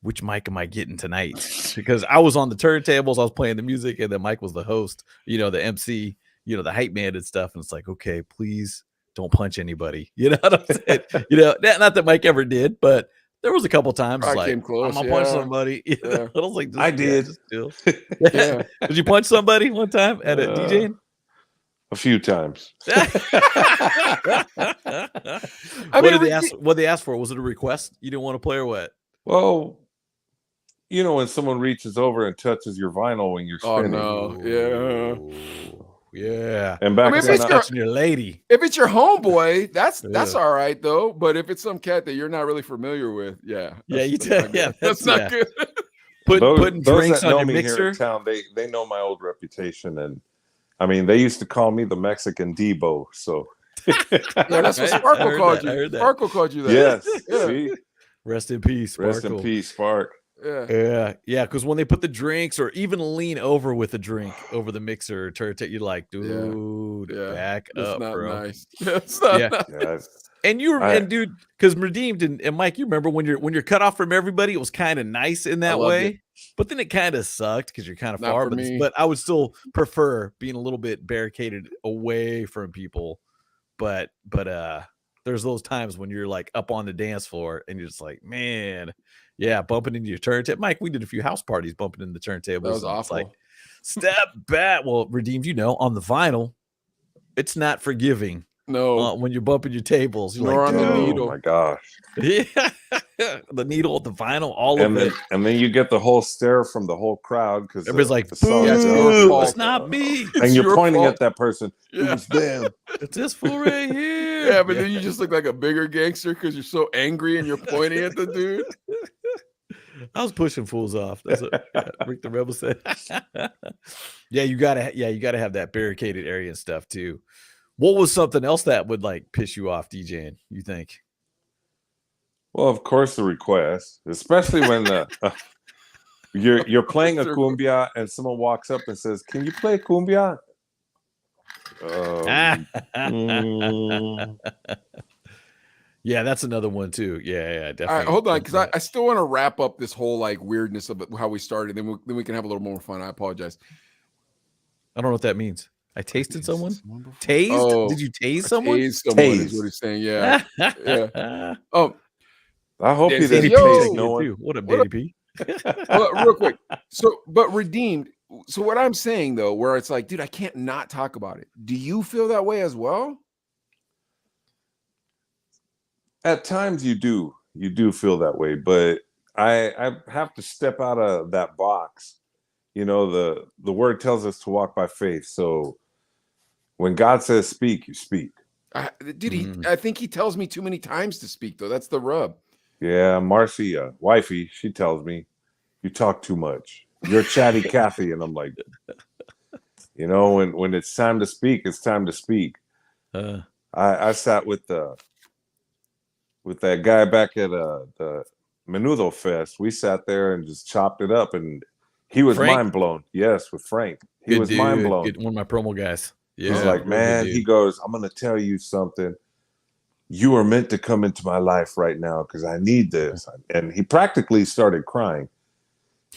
which mic am I getting tonight? Because I was on the turntables, I was playing the music, and then Mike was the host, the MC, the hype man and stuff. And it's like, okay, please don't punch anybody. You know what I'm saying? You know, not that Mike ever did, but there was a couple times I like came close, I'm gonna punch somebody. You know? I was like, I did. Just chill. Yeah. Did you punch somebody one time at a DJ? A few times. What did they ask? What they asked for? Was it a request? You didn't want to play or what? Well, you know, when someone reaches over and touches your vinyl when you're spinning. Oh no, yeah. And back then, touching your lady. If it's your homeboy, that's all right though. But if it's some cat that you're not really familiar with, that's not good. Putting those drinks that know on your me mixer. here in town, they know my old reputation, and I mean, they used to call me the Mexican Debo. So that's what Sparkle called you. Sparkle called you that. Yes. See? Rest in peace, Sparkle. Rest in peace, Spark. Yeah. Because when they put the drinks or even lean over with a drink over the mixer turret, you're like, dude, back up, not bro. Nice. It's not nice. Yes. And dude, because Redeemed and Mike, you remember when you're cut off from everybody, it was kind of nice in that way. But then it kind of sucked because you're kind of far. But I would still prefer being a little bit barricaded away from people. But there's those times when you're like up on the dance floor and you're just like, man, bumping into your turntable. Mike, we did a few house parties bumping into the turntables. That was awful. It's like, step back. Well, Redeemed, on the vinyl, it's not forgiving. No, when you're bumping your tables, you're on the needle. Oh my gosh! Yeah, the needle, the vinyl, all of it, and then you get the whole stare from the whole crowd because everybody's like, "Boo! It's not me," and you're pointing at that person. It's them. It's this fool right here. Yeah, but then you just look like a bigger gangster because you're so angry and you're pointing at the dude. I was pushing fools off. That's what Rick the Rebel said. You gotta have that barricaded area and stuff too. What was something else that would like piss you off DJing, you think? Well, of course, the request, especially when you're playing a cumbia and someone walks up and says, "Can you play cumbia?" Yeah, that's another one too. Yeah, definitely. All right, hold on, because I still want to wrap up this whole like weirdness of how we started. Then we can have a little more fun. I apologize. I don't know what that means. I tasted someone. Tased? Oh, did you tase someone? Tase someone is what he's saying. Yeah. Yeah. Oh, I hope he didn't tase no one. What up, DDP? Well, real quick. But Redeemed. So what I'm saying though, where it's like, dude, I can't not talk about it. Do you feel that way as well? At times you do feel that way, but I have to step out of that box. You know, the word tells us to walk by faith. So when God says speak, you speak. I think he tells me too many times to speak, though. That's the rub. Yeah, Marcy, wifey, she tells me, you talk too much. You're chatty Cathy. And I'm like, when it's time to speak, it's time to speak. I sat with that guy back at the Menudo Fest. We sat there and just chopped it up, and he was mind blown. Yes, with Frank. He was mind blown. One of my promo guys. Yeah, he's like, man, he goes, I'm going to tell you something. You are meant to come into my life right now because I need this. And he practically started crying.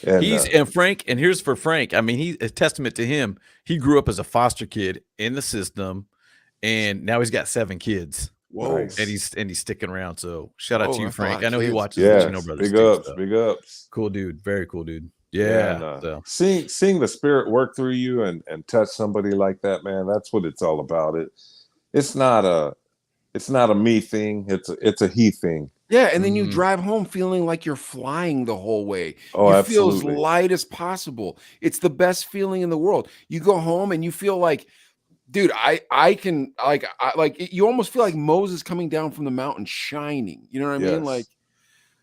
And Frank, and here's for Frank. I mean, a testament to him. He grew up as a foster kid in the system, and now he's got 7 kids. Whoa. Nice. And he's sticking around. So shout out to you, Frank. I know he watches the Chino Brothers. Big ups. Cool dude. Very cool dude. Yeah. And, seeing the spirit work through you and touch somebody like that, man, that's what it's all about. It's not a me thing. It's a he thing. Yeah, and then you drive home feeling like you're flying the whole way. Oh, you feel as absolutely. light as possible. It's the best feeling in the world. You go home and you feel like, dude, I can you almost feel like Moses coming down from the mountain shining. You know what I mean? Like,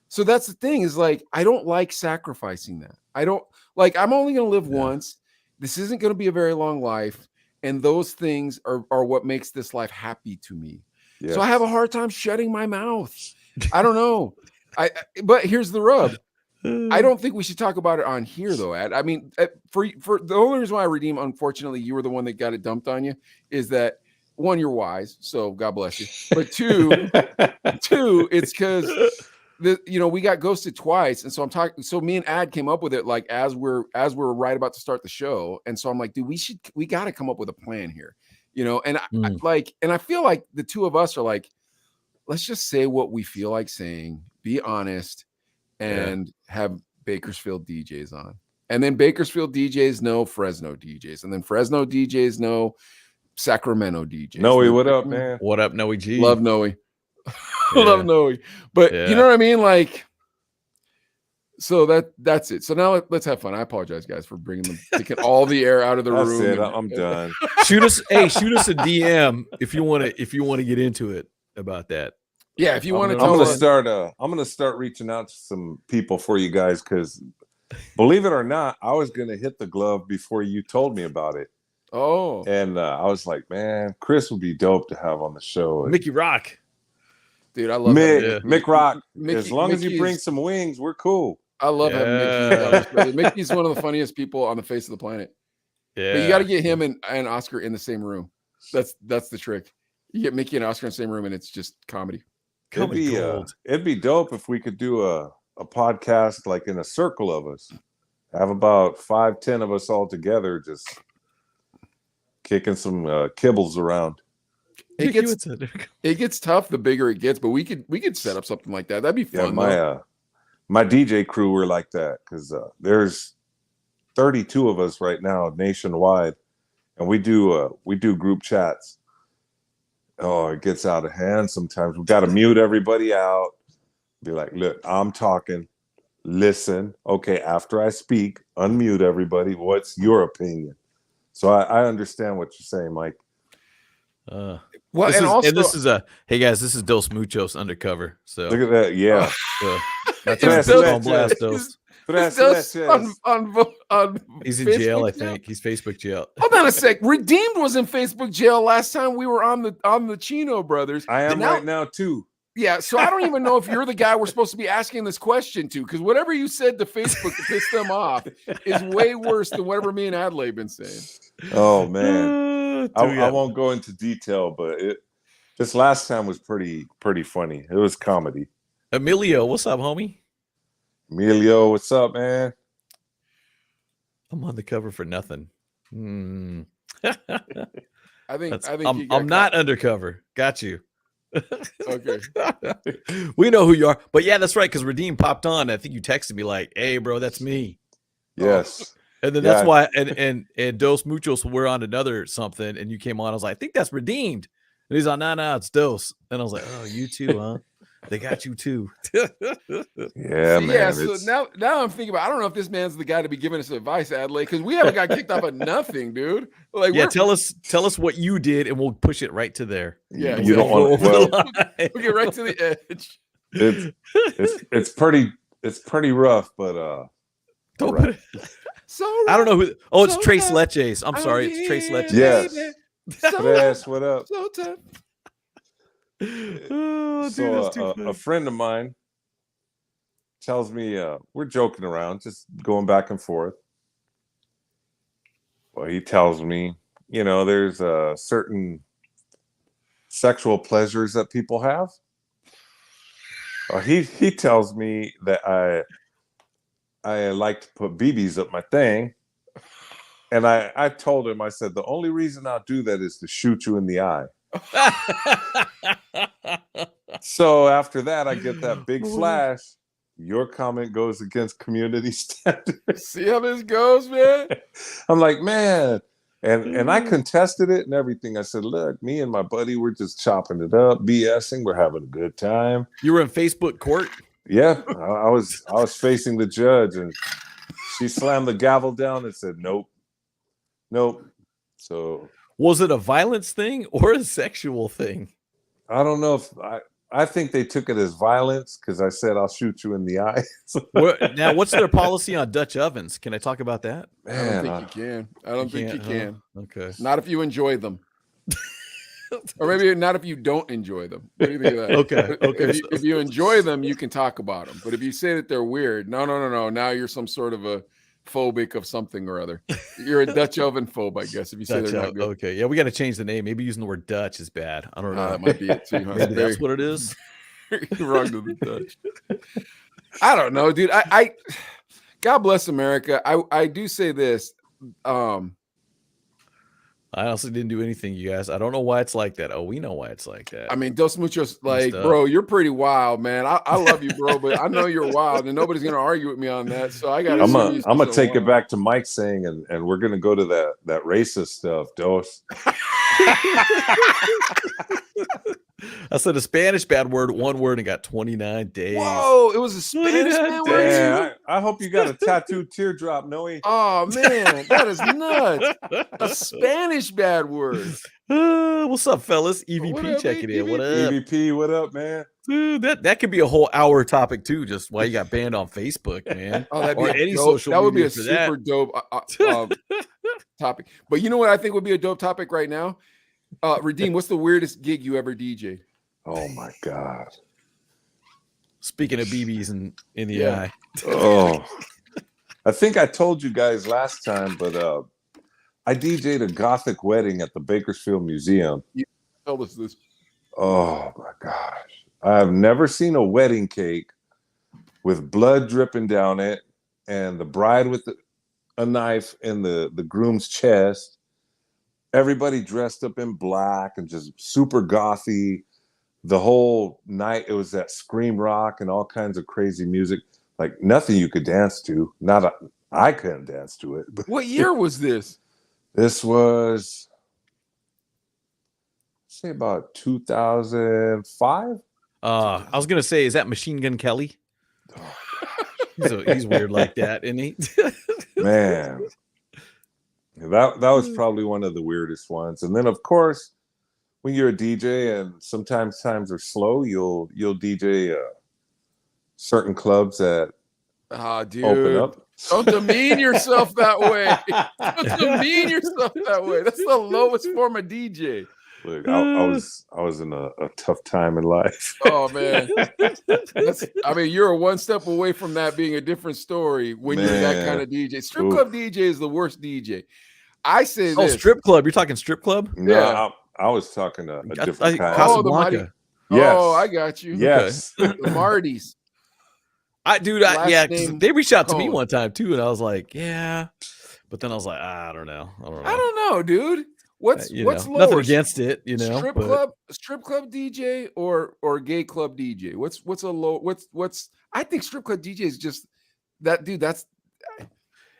so that's the thing is like, I don't like sacrificing that. I don't like, I'm only going to live once. This isn't going to be a very long life. And those things are what makes this life happy to me. Yes. So I have a hard time shutting my mouth. I don't know. But here's the rub. I don't think we should talk about it on here, though, Ed. I mean, for the only reason why I redeem, unfortunately, you were the one that got it dumped on you, is that one, you're wise, so God bless you. But two, it's because we got ghosted twice, and so I'm talking. So me and Ad came up with it like as we're right about to start the show, and so I'm like, dude, we got to come up with a plan here. you know, and I feel like the two of us are like, let's just say what we feel like saying, be honest, and have Bakersfield DJs on. And then Bakersfield DJs know Fresno DJs. And then Fresno DJs know Sacramento DJs. Noe, what up, man? What up, Noe G? Love Noe. Love Noe. But you know what I mean? Like, so that's it. So now let's have fun. I apologize, guys, for taking all the air out of the room. That's it. I'm done. Shoot us a DM if you want to get into it about that. Yeah, if you want to. I'm gonna start reaching out to some people for you guys, because believe it or not, I was gonna hit the glove before you told me about it. Oh, and I was like, man, Chris would be dope to have on the show. Mickey Rock, dude, I love Mick Rock. As long as you Mickey's, bring some wings, we're cool. I love having Mickey. Mickey's one of the funniest people on the face of the planet. Yeah, but you got to get him and Oscar in the same room. That's the trick. You get Mickey and Oscar in the same room, and it's just comedy. It'd be dope if we could do a podcast like in a circle of us. Have about 5-10 of us all together, just kicking some kibbles around. It gets tough the bigger it gets, but we could set up something like that. That'd be fun. Yeah, my DJ crew were like that, because there's 32 of us right now nationwide, and we do group chats. Oh, it gets out of hand sometimes. We got to mute everybody out. Be like, look, I'm talking. Listen. Okay, after I speak, unmute everybody. What's your opinion? So I understand what you're saying, Mike. Well, this is Dos Muchos Undercover. So look at that. Yeah. That's on blast, Dos. He's in jail, I think. He's Facebook jail. Hold on a sec. Redeemed was in Facebook jail last time we were on the Chino brothers. I am right now too. Yeah, so I don't even know if you're the guy we're supposed to be asking this question to, because whatever you said to Facebook to piss them off is way worse than whatever me and Adelaide been saying. Oh man, I won't go into detail, but this last time was pretty funny. It was comedy. Emilio, what's up, homie? Emilio, what's up, man? I'm on the cover for nothing. I think I'm not undercover. Got you. Okay. We know who you are. But yeah, that's right, because Redeem popped on. I think you texted me like, hey, bro, that's me. Yes. And then that's why and Dos Muchos were on another something, and you came on. I was like, I think that's Redeemed. And he's like, no, it's Dos. And I was like, oh, you too, huh? They got you too. Yeah, man. Yeah, so now I'm thinking about, I don't know if this man's the guy to be giving us advice, Adelaide, because we haven't got kicked off of nothing, dude. Like, yeah, tell us what you did, and we'll push it right to there. Yeah, you don't want to we'll get right to the edge. It's pretty rough, but right. So I don't know who. Oh, it's Trace Leches. I'm sorry, it's Trace Leches. Yes. Yes, what up? So tough. Oh, dude, so a friend of mine tells me we're joking around, just going back and forth. Well, he tells me, there's certain sexual pleasures that people have. He tells me that I like to put BBs up my thing. And I told him, I said, the only reason I'll do that is to shoot you in the eye. So after that, I get that big flash. Your comment goes against community standards. See how this goes, man? I'm like, man. And I contested it and everything. I said, look, me and my buddy, we're just chopping it up, BSing. We're having a good time. You were in Facebook court? Yeah. I was facing the judge, and she slammed the gavel down and said, nope. So was it a violence thing or a sexual thing? I don't know if I think they took it as violence, because I said I'll shoot you in the eye. Now, what's their policy on Dutch ovens? Can I talk about that? Man, I don't think you can. I don't think you can. Okay. Not if you enjoy them. Or maybe not if you don't enjoy them. What do you think of that? Okay. If you enjoy them, you can talk about them. But if you say that they're weird, no. Now you're some sort of a phobic of something or other. You're a Dutch oven phobe, I guess. If you say they're not good. Okay, yeah, we got to change the name. Maybe using the word Dutch is bad. I don't know. That might be it too. Huh? Maybe that's what it is. Wrong to the Dutch. I don't know, dude. I God bless America. I do say this. I honestly didn't do anything, you guys. I don't know why it's like that. Oh, we know why it's like that. I mean, Dos Muchos, like, up. bro, you're pretty wild, man. I love you, bro, but I know you're wild, and nobody's gonna argue with me on that. So I got. I'm gonna take it back to Mike saying, and we're gonna go to that racist stuff, Dos. I said a Spanish bad word, one word, and got 29 days. Whoa, it was a Spanish bad word. Yeah, I hope you got a tattooed teardrop, Noe. Oh man, that is nuts. A Spanish bad word. What's up, fellas? EVP What up, checking in. What up? EVP, what up, man? Dude, that could be a whole hour topic too. Just why you got banned on Facebook, man. Oh, that'd Or be any dope. social That would be media a for super dope topic. But you know what I think would be a dope topic right now? Redeem, what's the weirdest gig you ever DJ'd? Oh my God. Speaking of BBs in the eye. Oh, I think I told you guys last time, but I DJ'd a Gothic wedding at the Bakersfield Museum. Tell us this. Oh my gosh. I have never seen a wedding cake with blood dripping down it and the bride with a knife in the groom's chest. Everybody dressed up in black and just super gothy. The whole night, it was that scream rock and all kinds of crazy music. Like nothing you could dance to. I couldn't dance to it. But What year was this? this was, say, about 2005. I was gonna say, is that Machine Gun Kelly? He's weird like that, isn't he? Man, that was probably one of the weirdest ones. And then, of course, when you're a DJ and sometimes times are slow, you'll DJ certain clubs that Dude. open up. Don't demean yourself that way. Don't demean yourself that way. That's the lowest form of DJ. Look, I was in a tough time in life. Oh man, I mean, you're one step away from that being a different story when you're that kind of DJ. Strip club DJ is the worst DJ. I say this. Strip club. You're talking strip club? No, Yeah. I was talking a different kind. Casablanca. Yes. Oh, I got you. Yes. The Martys. Yeah, they reached out to me Cohen. one time too, and I was like, yeah, but then I was like, I don't know, I don't know, dude. What's nothing lower? against it, you know. Strip club DJ or gay club DJ? What's a low? What's? I think strip club DJ is just that, dude. That's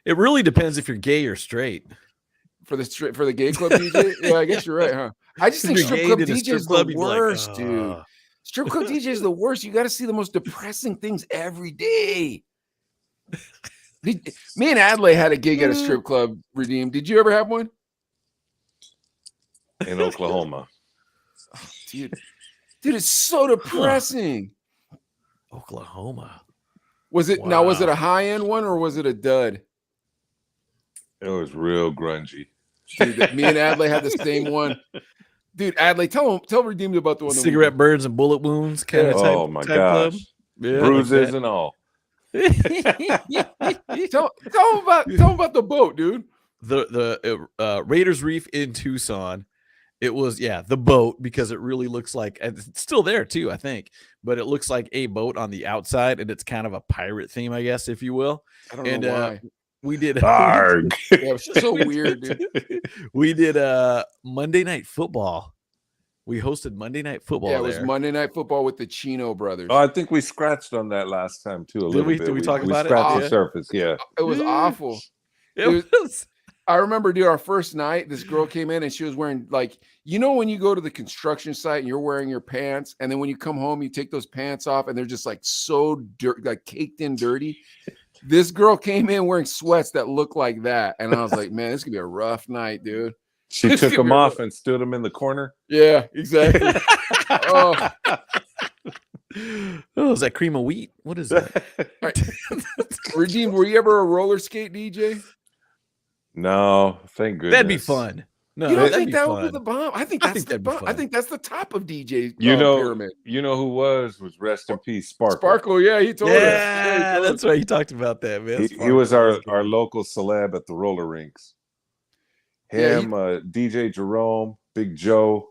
it. Really depends if you're gay or straight. for the gay club DJ. Yeah, I guess you're right, huh? I just think strip club DJ is the worst, dude. Strip club DJ is the worst. You got to see the most depressing things every day. Me and Adlai had a gig at a strip club. Redeem. Did you ever have one? In Oklahoma. Dude, it's so depressing. Oklahoma. Was it now? Was it a high end one or was it a dud? It was real grungy. Dude, me and Adlai had the same one. Dude, Adlai, tell Redeemed about the one. Cigarette burns and bullet wounds kind of type. Oh my gosh. Yeah, bruises and all. tell him about the boat, dude. The Raiders Reef in Tucson. It was the boat, because it really looks like, and it's still there too, I think, but it looks like a boat on the outside, and it's kind of a pirate theme, I guess, if you will. I don't know why. We did Arg. It was so weird, dude. We did Monday Night Football. We hosted Monday Night Football. Yeah, it was Monday Night Football with the Chino brothers. Oh, I think we scratched on that last time too. A little bit. Did we talk about it? We scratched Oh, the surface. Yeah. It was awful. It was. I remember, dude, our first night, this girl came in and she was wearing, like, you know, when you go to the construction site and you're wearing your pants, and then when you come home, you take those pants off and they're just like so like caked in dirty. This girl came in wearing sweats that looked like that. And I was like, man, this could be a rough night, dude. She took them off and stood them in the corner. Yeah, exactly. Oh, is that cream of wheat? What is that? right. Redeem, were you ever a roller skate DJ? No, thank goodness. That'd be fun. No, You don't that'd think be that fun. would be the bomb? I think that's the bomb. I think that's the top of DJ pyramid. You know who was rest in peace, Sparkle. Sparkle, yeah, he told us. Yeah, that's right. He talked about that, man. He was our local celeb at the roller rinks. Him, DJ Jerome, Big Joe,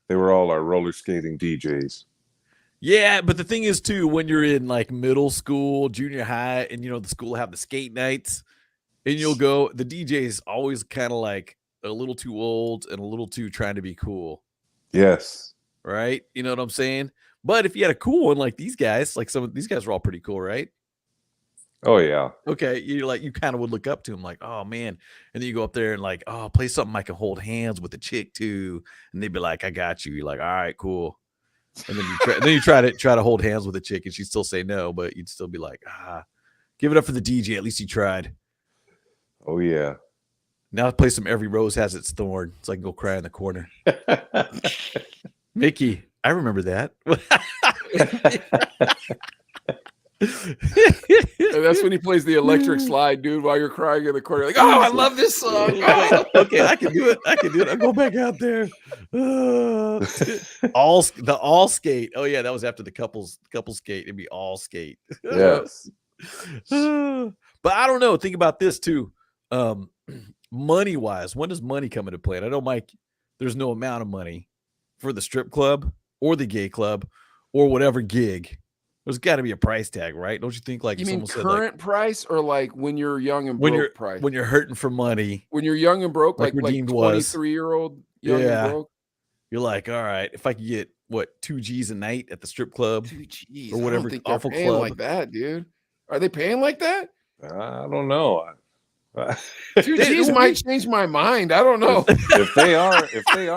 they were all our roller skating DJs. Yeah, but the thing is too, when you're in like middle school, junior high, and you know the school have the skate nights, and you'll go, the DJ is always kind of like a little too old and a little too trying to be cool. Yes. Right? You know what I'm saying? But if you had a cool one like these guys, like some of these guys are all pretty cool, right? Oh yeah. Okay, you kind of would look up to them like, oh man, and then you go up there and like, oh, play something I can hold hands with the chick too, and they'd be like, I got you. You're like, all right, cool. And then you try to hold hands with a chick, and she'd still say no, but you'd still be like, give it up for the DJ. At least he tried. Oh yeah. Now play some Every Rose Has Its Thorn, so I can go cry in the corner. Mickey, I remember that. And that's when he plays the electric slide, dude, while you're crying in the corner. Like, oh, I love this song. Oh. Okay, I can do it. I'll go back out there. All skate. Oh yeah, that was after the couples skate. It'd be all skate. Yes. But I don't know. Think about this too. Money wise, when does money come into play? And I know, Mike, there's no amount of money for the strip club or the gay club or whatever gig. There's got to be a price tag, right? Don't you think? Like, you mean current price or like when you're young and broke price? When you're hurting for money, when you're young and broke, like Redeemed 23-year-old young and broke. You're like, all right, if I could get 2 G's a night at the strip club, 2 G's or whatever I don't think awful they're paying club like that, dude. Are they paying like that? I don't know. 2 G's might change my mind. I don't know. If they are,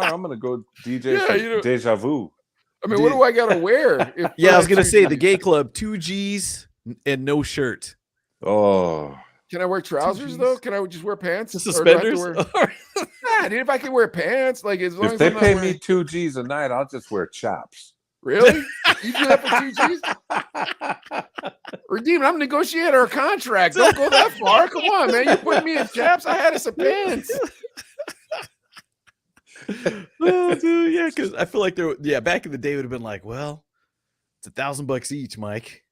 I'm gonna go DJ Deja Vu. I mean, what do I gotta wear? I was gonna say the gay club, 2 G's and no shirt. Oh, can I wear trousers though? Can I just wear pants? Suspenders? Nah, dude. If I can wear pants, like as long if as they I'm pay not me 2 G's a night, I'll just wear chaps. Really? You do that for 2 G's? Redeem, I'm negotiating our contract. Don't go that far. Come on, man. You put me in chaps. I had us a pants. Oh, dude, yeah, because I feel like back in the day would have been like, well, it's $1,000 each, Mike.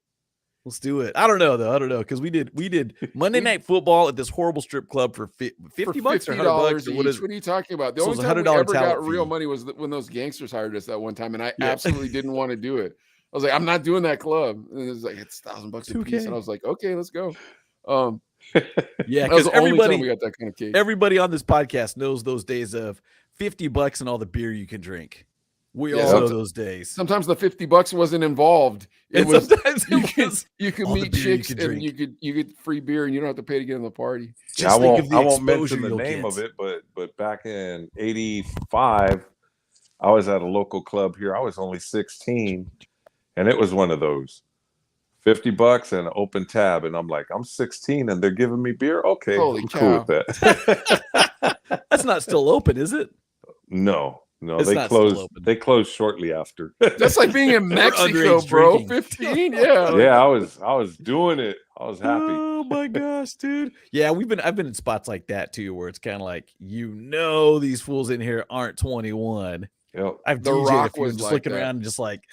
Let's do it. I don't know though. Because we did Monday Night Football at this horrible strip club for $50 or $100 each. What are you talking about? The only time we ever got real money was when those gangsters hired us that one time, and I absolutely didn't want to do it. I was like, I'm not doing that club. And it was like, it's $1,000 a piece, and I was like, okay, let's go. Because everybody we got that kind of cake. Everybody on this podcast knows those days of $50 and all the beer you can drink. We all know those days. Sometimes the $50 wasn't involved. It was you could meet chicks and you get free beer and you don't have to pay to get in the party. I won't mention the name of it, but back in '85, I was at a local club here. I was only 16, and it was one of those $50 and an open tab, and I'm like, I'm 16 and they're giving me beer. Okay, holy I'm cow. cool with that. That's not still open, is it? No, they closed. They closed shortly after. That's like being in Mexico, bro. Drinking. 15, yeah. Yeah, I was doing it. I was happy. Oh my gosh, dude. Yeah, I've been in spots like that too, where it's kind of like, these fools in here aren't 21. Yep. The Rock was just like looking that. around and just like,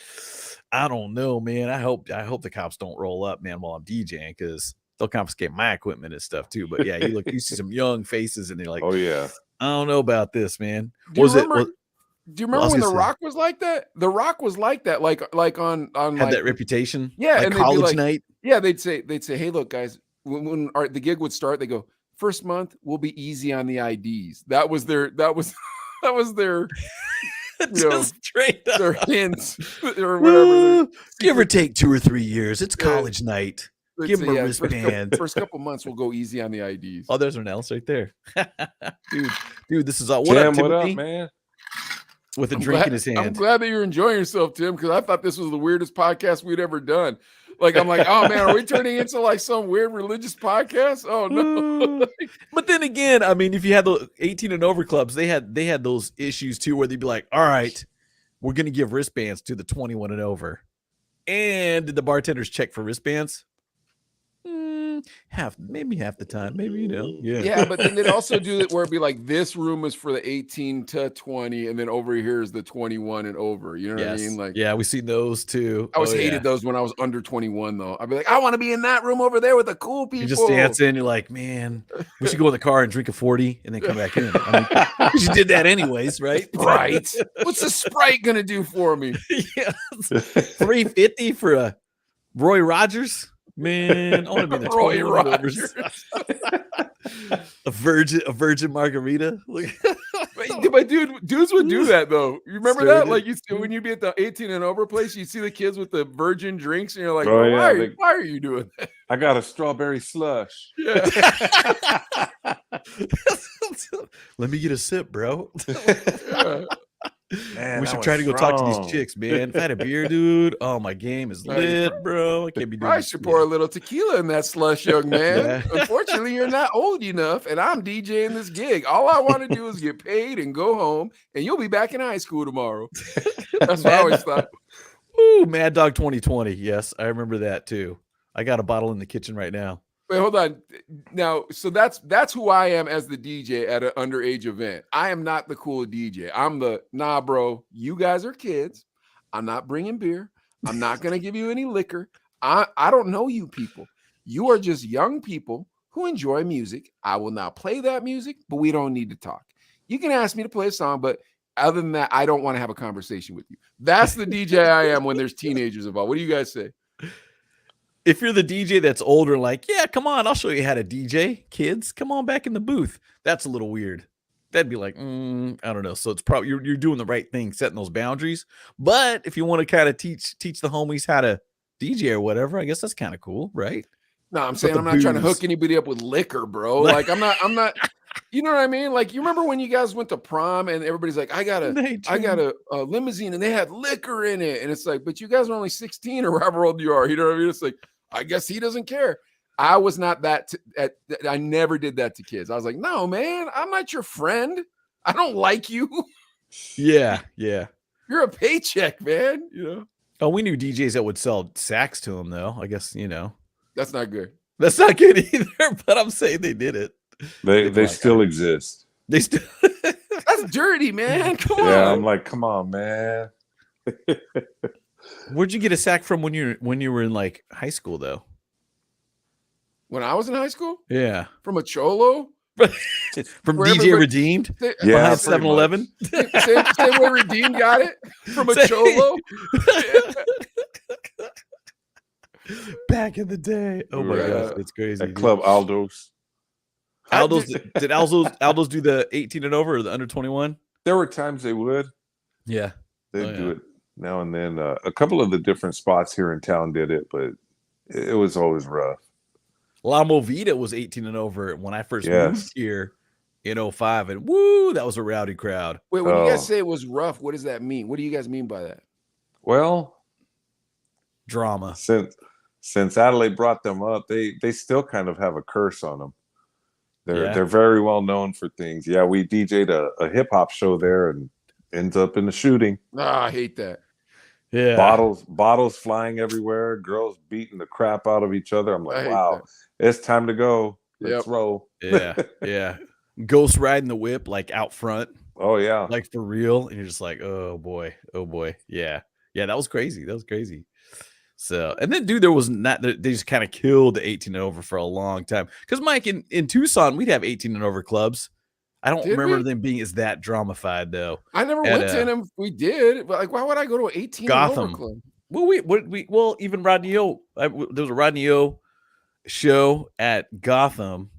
I don't know, man. I hope the cops don't roll up, man, while I'm DJing, because they'll confiscate my equipment and stuff too. But yeah, you see some young faces and they're like, oh yeah, I don't know about this, man. Do you remember when The Rock was like that? The Rock was like that, like on had that reputation. Yeah, like and college night. Yeah, they'd say, hey, look, guys, when the gig would start, they go, first month we'll be easy on the IDs. That was their straight up. their hints or whatever. Give or take 2 or 3 years. It's college night. Give them a wristband. First couple months, we'll go easy on the IDs. Oh, there's an else right there. dude, this is all. What up, man? With a drink in his hand. I'm glad that you're enjoying yourself, Tim, because I thought this was the weirdest podcast we'd ever done. Like, I'm like, oh man, are we turning into like some weird religious podcast? Oh no. But then again, I mean, if you had the 18 and over clubs, they had those issues too, where they'd be like, all right, we're gonna give wristbands to the 21 and over. And did the bartenders check for wristbands? Maybe half the time, maybe, yeah, but then they'd also do it where it'd be like, this room is for the 18 to 20, and then over here is the 21 and over. You know what I mean? Like, yeah, we seen those too. I hated those when I was under 21 though. I'd be like, I want to be in that room over there with the cool people. You just dancing. You're like, man, we should go in the car and drink a 40 and then come back in. I mean, you did that anyways, right? Right. What's the Sprite gonna do for me? Yeah, $3.50 for a Roy Rogers. Man, I want to be in the Roy Rogers. A virgin margarita. But dudes would do that though. You remember Sure that? did. Like when you'd be at the 18 and over place, you see the kids with the virgin drinks, and you're like, Oh, well, yeah, why are you doing that? I got a strawberry slush. Yeah. Let me get a sip, bro. Yeah. Man, We that should was try to go talk to these strong. chicks, man. If I had a beer, dude, oh, my game is Right, you lit, bro. I can't be doing I this. should pour a little tequila in that slush, young man. Yeah. Unfortunately, you're not old enough, and I'm DJing this gig. All I want to do is get paid and go home, and you'll be back in high school tomorrow. That's what I always thought. Ooh, Mad Dog 2020. Yes, I remember that too. I got a bottle in the kitchen right now. Wait, hold on. Now, so that's who I am as the DJ at an underage event. I am not the cool DJ. I'm the, nah, bro, you guys are kids. I'm not bringing beer. I'm not going to give you any liquor. I don't know you people. You are just young people who enjoy music. I will now play that music, but we don't need to talk. You can ask me to play a song, but other than that, I don't want to have a conversation with you. That's the DJ I am when there's teenagers involved. What do you guys say? If you're the DJ that's older, like, yeah, come on, I'll show you how to DJ. Kids, come on back in the booth. That's a little weird. That'd be like, I don't know. So it's probably you're doing the right thing, setting those boundaries. But if you want to kind of teach the homies how to DJ or whatever, I guess that's kind of cool, right? No, I'm saying I'm not trying to hook anybody up with liquor, bro. Like I'm not, you know what I mean? Like you remember when you guys went to prom and everybody's like, I got a limousine and they had liquor in it. And it's like, but you guys are only 16 or however old you are. You know what I mean? It's like, I guess he doesn't care. I was not that. I never did that to kids. I was like, no, man, I'm not your friend. I don't like you. Yeah. You're a paycheck, man. You know. Oh, we knew DJs that would sell sax to them, though. I guess that's not good. That's not good either. But I'm saying they did it. They still exist. They still. That's dirty, man. Come on. Yeah, I'm like, come on, man. Where'd you get a sack from when you were in like high school, though? When I was in high school? Yeah. From a cholo? From Where DJ Redeemed? Yeah, Behind 7-Eleven? Same way Redeemed got it? From a cholo? Back in the day. Oh my gosh, it's crazy. At Club Aldo's. Did Aldo's do the 18 and over or the under 21? There were times they would. Yeah. They'd do it now and then. A couple of the different spots here in town did it, but it was always rough. La Movida was 18 and over when I first moved here in 05, and woo, that was a rowdy crowd. Wait, when you guys say it was rough, what does that mean? What do you guys mean by that? Well, drama. Since Adelaide brought them up, they still kind of have a curse on them. They're very well known for things. Yeah, we DJ'd a hip hop show there and ends up in a shooting. I hate that. Yeah, bottles flying everywhere, girls beating the crap out of each other. I'm like, wow, it's time to go. Let's roll. Yeah. Ghost riding the whip like out front. Oh yeah, like for real. And you're just like, oh boy. Yeah, that was crazy. So, and then dude, there was not. They just kind of killed the 18 and over for a long time. Because Mike, in Tucson, we'd have 18 and over clubs. I don't remember them being as that dramafied though. I never went to them. We did, but like, why would I go to an 18 Gotham and over club? Well, even Rodney O. There was a Rodney O. show at Gotham.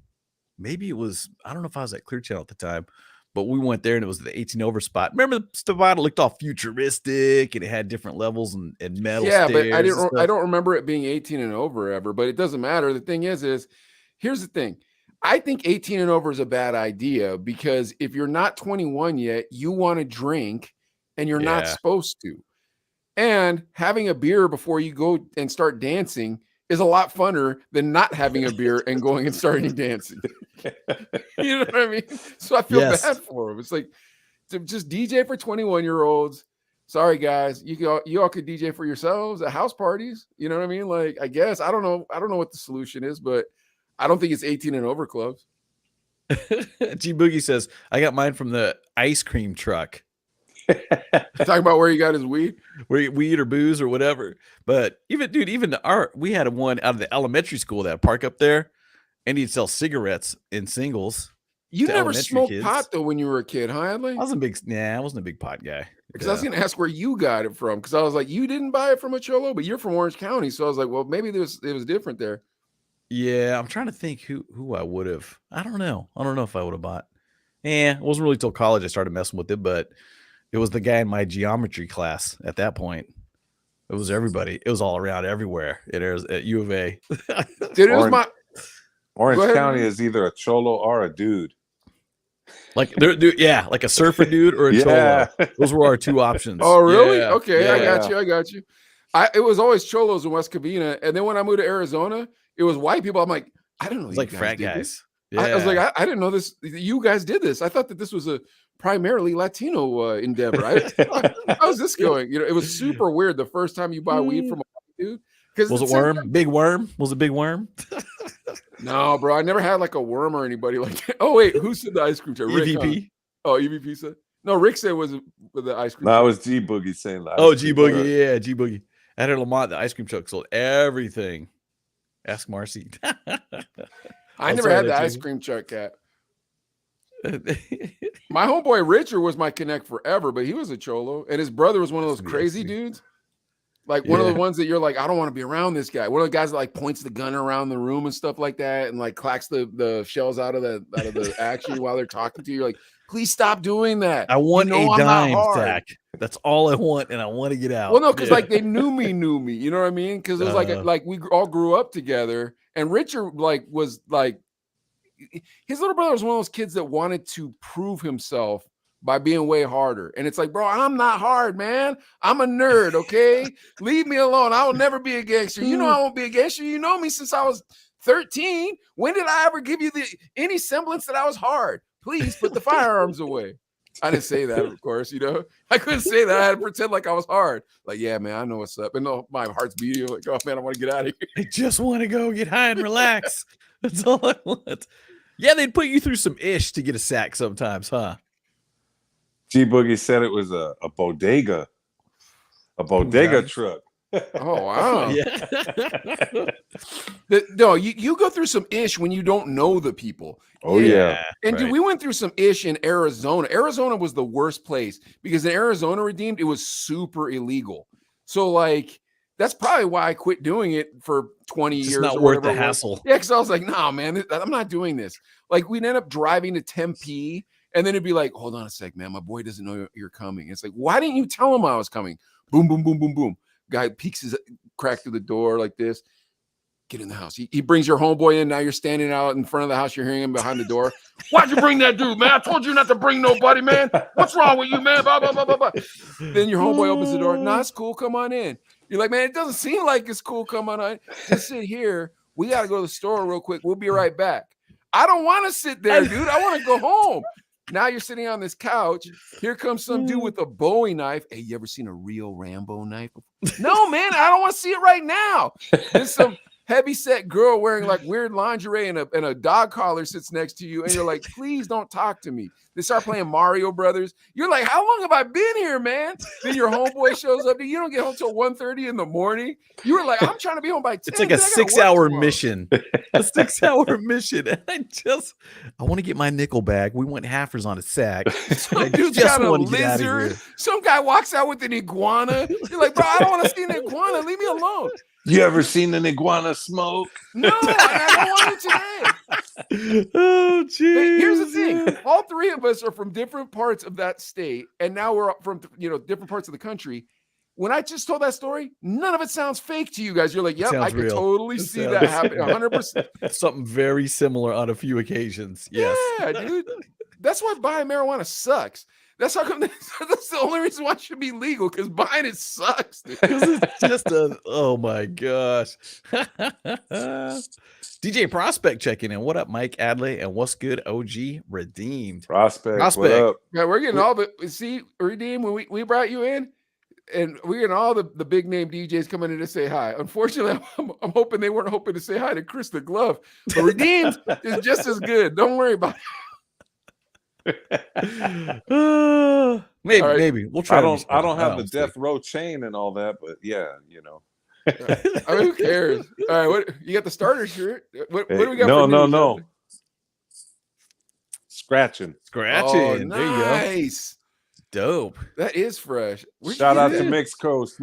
Maybe it was. I don't know if I was at Clear Channel at the time, but we went there and it was the 18 over spot. Remember the spot? It looked all futuristic and it had different levels and metal. Yeah, but I don't remember it being 18 and over ever. But it doesn't matter. The thing is here's the thing. I think 18 and over is a bad idea because if you're not 21 yet, you want to drink and you're not supposed to. And having a beer before you go and start dancing is a lot funner than not having a beer and going and starting dancing. You know what I mean? So I feel bad for them. It's like to just DJ for 21-year-olds. Sorry, guys. You all could DJ for yourselves at house parties. You know what I mean? Like, I guess I don't know what the solution is, but I don't think it's 18 and over clubs. G Boogie says, I got mine from the ice cream truck. Talking about where he got his weed? Weed or booze or whatever. But we had one out of the elementary school that park up there, and he'd sell cigarettes in singles. You never smoked pot though when you were a kid, huh, Adley? I wasn't a big pot guy. Because I was going to ask where you got it from. Because I was like, you didn't buy it from a cholo, but you're from Orange County. So I was like, well, maybe it was different there. Yeah, I'm trying to think who I would have. I don't know. I don't know if I would have bought. It wasn't really till college I started messing with it, but it was the guy in my geometry class at that point. It was everybody. It was all around everywhere. It is at U of A. Dude, it was my Orange Go ahead, County man. is either a cholo or a dude. Like yeah, like a surfer dude or a Yeah. cholo. Those were our two options. Oh, really? Yeah, Okay, I yeah. got you. It was always cholos in West Covina, and then when I moved to Arizona, it was white people. I'm like, I didn't know It was you like guys frat did guys. this. Yeah. I was like, I didn't know this. You guys did this. I thought that this was a primarily Latino endeavor. How's this going? You know, it was super weird the first time you buy weed from a white dude. Because was it worm? Big worm? Was it big worm? No, bro. I never had like a worm or anybody like that. Oh, wait, who said the ice cream truck? Rick, EVP. huh? Oh, EVP said. No, Rick said was with the ice cream. No, truck. it was G Boogie saying that. Oh, G Boogie. Yeah, G Boogie. At Lamont, the ice cream truck sold everything. Ask Marcy. I never sorry, had the that's ice you. cream truck cat. My homeboy Richard was my connect forever, but he was a cholo, and his brother was one of those crazy dudes. Like one of the ones that you're like, I don't want to be around this guy. One of the guys that like points the gun around the room and stuff like that, and like clacks the shells out of the action while they're talking to you. You're like, please stop doing that. I want you know a I'm not dime, hard. Zach. That's all I want, and I want to get out. Well, no, because like they knew me. You know what I mean? Because it was Uh-huh. like we all grew up together, and Richard was like his little brother was one of those kids that wanted to prove himself by being way harder. And it's like, bro, I'm not hard, man. I'm a nerd, okay? Leave me alone. I will never be a gangster. You know I won't be a gangster. You know me since I was 13. When did I ever give you any semblance that I was hard? Please put the firearms away. I didn't say that, of course, you know. I couldn't say that. I had to pretend like I was hard. Like, yeah, man, I know what's up. And no, my heart's beating. Like, oh man, I want to get out of here. I just want to go get high and relax. That's all I want. Yeah, they'd put you through some ish to get a sack sometimes, huh? G Boogie said it was a bodega. A bodega truck. Oh wow. Yeah. No, you go through some ish when you don't know the people. Oh yeah. And dude, we went through some ish in Arizona. Arizona was the worst place because in Arizona Redeemed, it was super illegal. So like that's probably why I quit doing it for 20 It's years. not or worth the whatever it was. hassle. Yeah, because I was like, nah, man, I'm not doing this. Like we'd end up driving to Tempe, and then it'd be like, hold on a sec, man, my boy doesn't know you're coming. It's like, why didn't you tell him I was coming? Boom, boom, boom, boom, boom. Guy peeks his crack through the door like this. Get in the house. He brings your homeboy in. Now you're standing out in front of the house. You're hearing him behind the door. Why'd you bring that dude, man? I told you not to bring nobody, man. What's wrong with you, man? Blah, blah, blah, blah, blah. Then your homeboy opens the door. Nah, it's cool. Come on in. You're like, man, it doesn't seem like it's cool. Come on in. Just sit here. We got to go to the store real quick. We'll be right back. I don't want to sit there, dude. I want to go home. Now you're sitting on this couch. Here comes some dude with a Bowie knife. Hey, you ever seen a real Rambo knife? No, man, I don't want to see it right now. There's some heavy-set girl wearing like weird lingerie and a dog collar sits next to you, and you're like, please don't talk to me. They start playing Mario Brothers. You're like, how long have I been here, man? Then your homeboy shows up. You don't get home till 1:30 in the morning. You were like, I'm trying to be home by 10. It's like a 6-hour mission. A 6-hour mission. And I want to get my nickel bag. We went halfers on a sack. Some dude's got a lizard. Some guy walks out with an iguana. You're like, bro, I don't want to see an iguana. Leave me alone. You ever seen an iguana smoke? No, I don't want it today. Oh, geez. Here's the thing. All three of us are from different parts of that state, and now we're from different parts of the country. When I just told that story, none of it sounds fake to you guys. You're like, yep, I can totally see that happen 100%. Something very similar on a few occasions. Yes. Yeah, dude. That's why buying marijuana sucks. That's how come that's the only reason why it should be legal, because buying it sucks. Because it's just oh my gosh. DJ Prospect checking in. What up, Mike Adley? And what's good, OG Redeemed? Prospect. What up? Yeah, we're getting all the Redeemed when we brought you in. And we're getting all the big name DJs coming in to say hi. Unfortunately, I'm hoping they weren't hoping to say hi to Chris the Glove. But Redeemed is just as good. Don't worry about it. Maybe we'll try. I don't have the death row chain and all that, but yeah, I mean, who cares? All right, what you got the starter shirt? What do we got? No. Scratching. Oh, There you go. nice. Dope. That is fresh. Shout out to Mixed Coast.